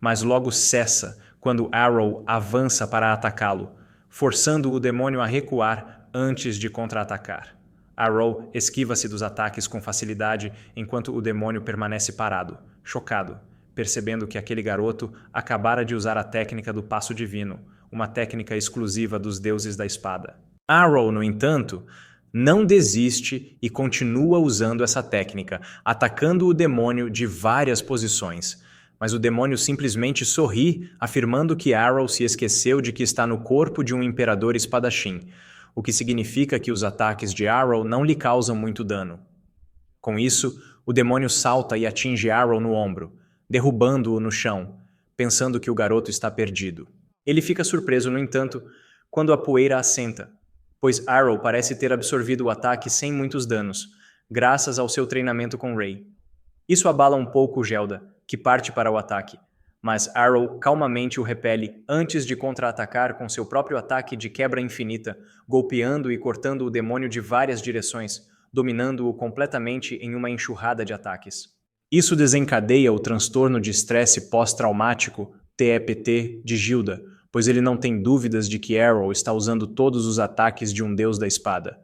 mas logo cessa quando Arrow avança para atacá-lo, forçando o demônio a recuar antes de contra-atacar. Arrow esquiva-se dos ataques com facilidade enquanto o demônio permanece parado, chocado, percebendo que aquele garoto acabara de usar a técnica do passo divino, uma técnica exclusiva dos deuses da espada. Arrow, no entanto, não desiste e continua usando essa técnica, atacando o demônio de várias posições. Mas o demônio simplesmente sorri, afirmando que Arrow se esqueceu de que está no corpo de um imperador espadachim, o que significa que os ataques de Arrow não lhe causam muito dano. Com isso, O demônio salta e atinge Arrow no ombro, derrubando-o no chão, pensando que o garoto está perdido. Ele fica surpreso, no entanto, quando a poeira assenta, pois Arrow parece ter absorvido o ataque sem muitos danos, graças ao seu treinamento com Ray. Isso abala um pouco Gelda, que parte para o ataque, mas Arrow calmamente o repele antes de contra-atacar com seu próprio ataque de quebra infinita, golpeando e cortando o demônio de várias direções, dominando-o completamente em uma enxurrada de ataques. Isso desencadeia o transtorno de estresse pós-traumático, TEPT, de Gilda, pois ele não tem dúvidas de que Arrow está usando todos os ataques de um deus da espada.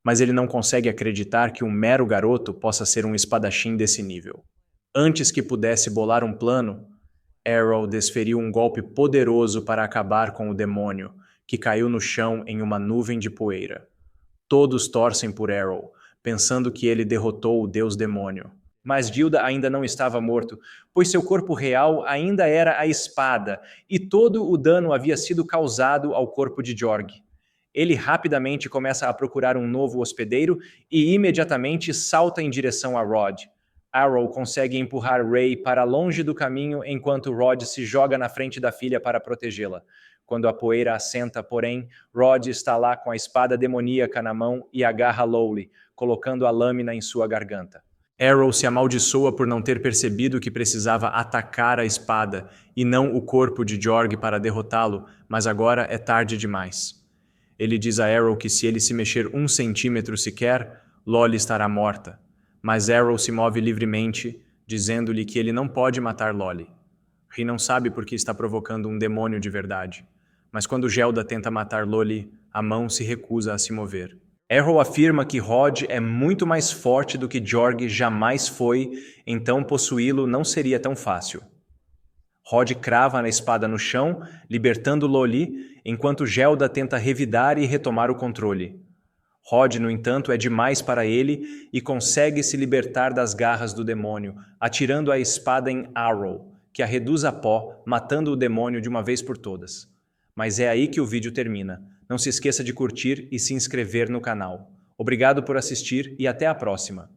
Mas ele não consegue acreditar que um mero garoto possa ser um espadachim desse nível. Antes que pudesse bolar um plano, Arrow desferiu um golpe poderoso para acabar com o demônio, que caiu no chão em uma nuvem de poeira. Todos torcem por Arrow, pensando que ele derrotou o deus demônio. Mas Gilda ainda não estava morto, pois seu corpo real ainda era a espada, e todo o dano havia sido causado ao corpo de Jorg. Ele rapidamente começa a procurar um novo hospedeiro e imediatamente salta em direção a Rod. Arrow consegue empurrar Ray para longe do caminho enquanto Rod se joga na frente da filha para protegê-la. Quando a poeira assenta, porém, Rod está lá com a espada demoníaca na mão e agarra Lowly, colocando a lâmina em sua garganta. Arrow se amaldiçoa por não ter percebido que precisava atacar a espada e não o corpo de Jorg para derrotá-lo, mas agora é tarde demais. Ele diz a Arrow que se ele se mexer 1 centímetro sequer, Lolly estará morta. Mas Arrow se move livremente, dizendo-lhe que ele não pode matar Lolly. Ri não sabe por que está provocando um demônio de verdade. Mas quando Gelda tenta matar Lolly, a mão se recusa a se mover. Arrow afirma que Rod é muito mais forte do que Jorg jamais foi, então possuí-lo não seria tão fácil. Rod crava a espada no chão, libertando Lolly, enquanto Gelda tenta revidar e retomar o controle. Rod, no entanto, é demais para ele e consegue se libertar das garras do demônio, atirando a espada em Arrow, que a reduz a pó, matando o demônio de uma vez por todas. Mas é aí que o vídeo termina. Não se esqueça de curtir e se inscrever no canal. Obrigado por assistir e até a próxima.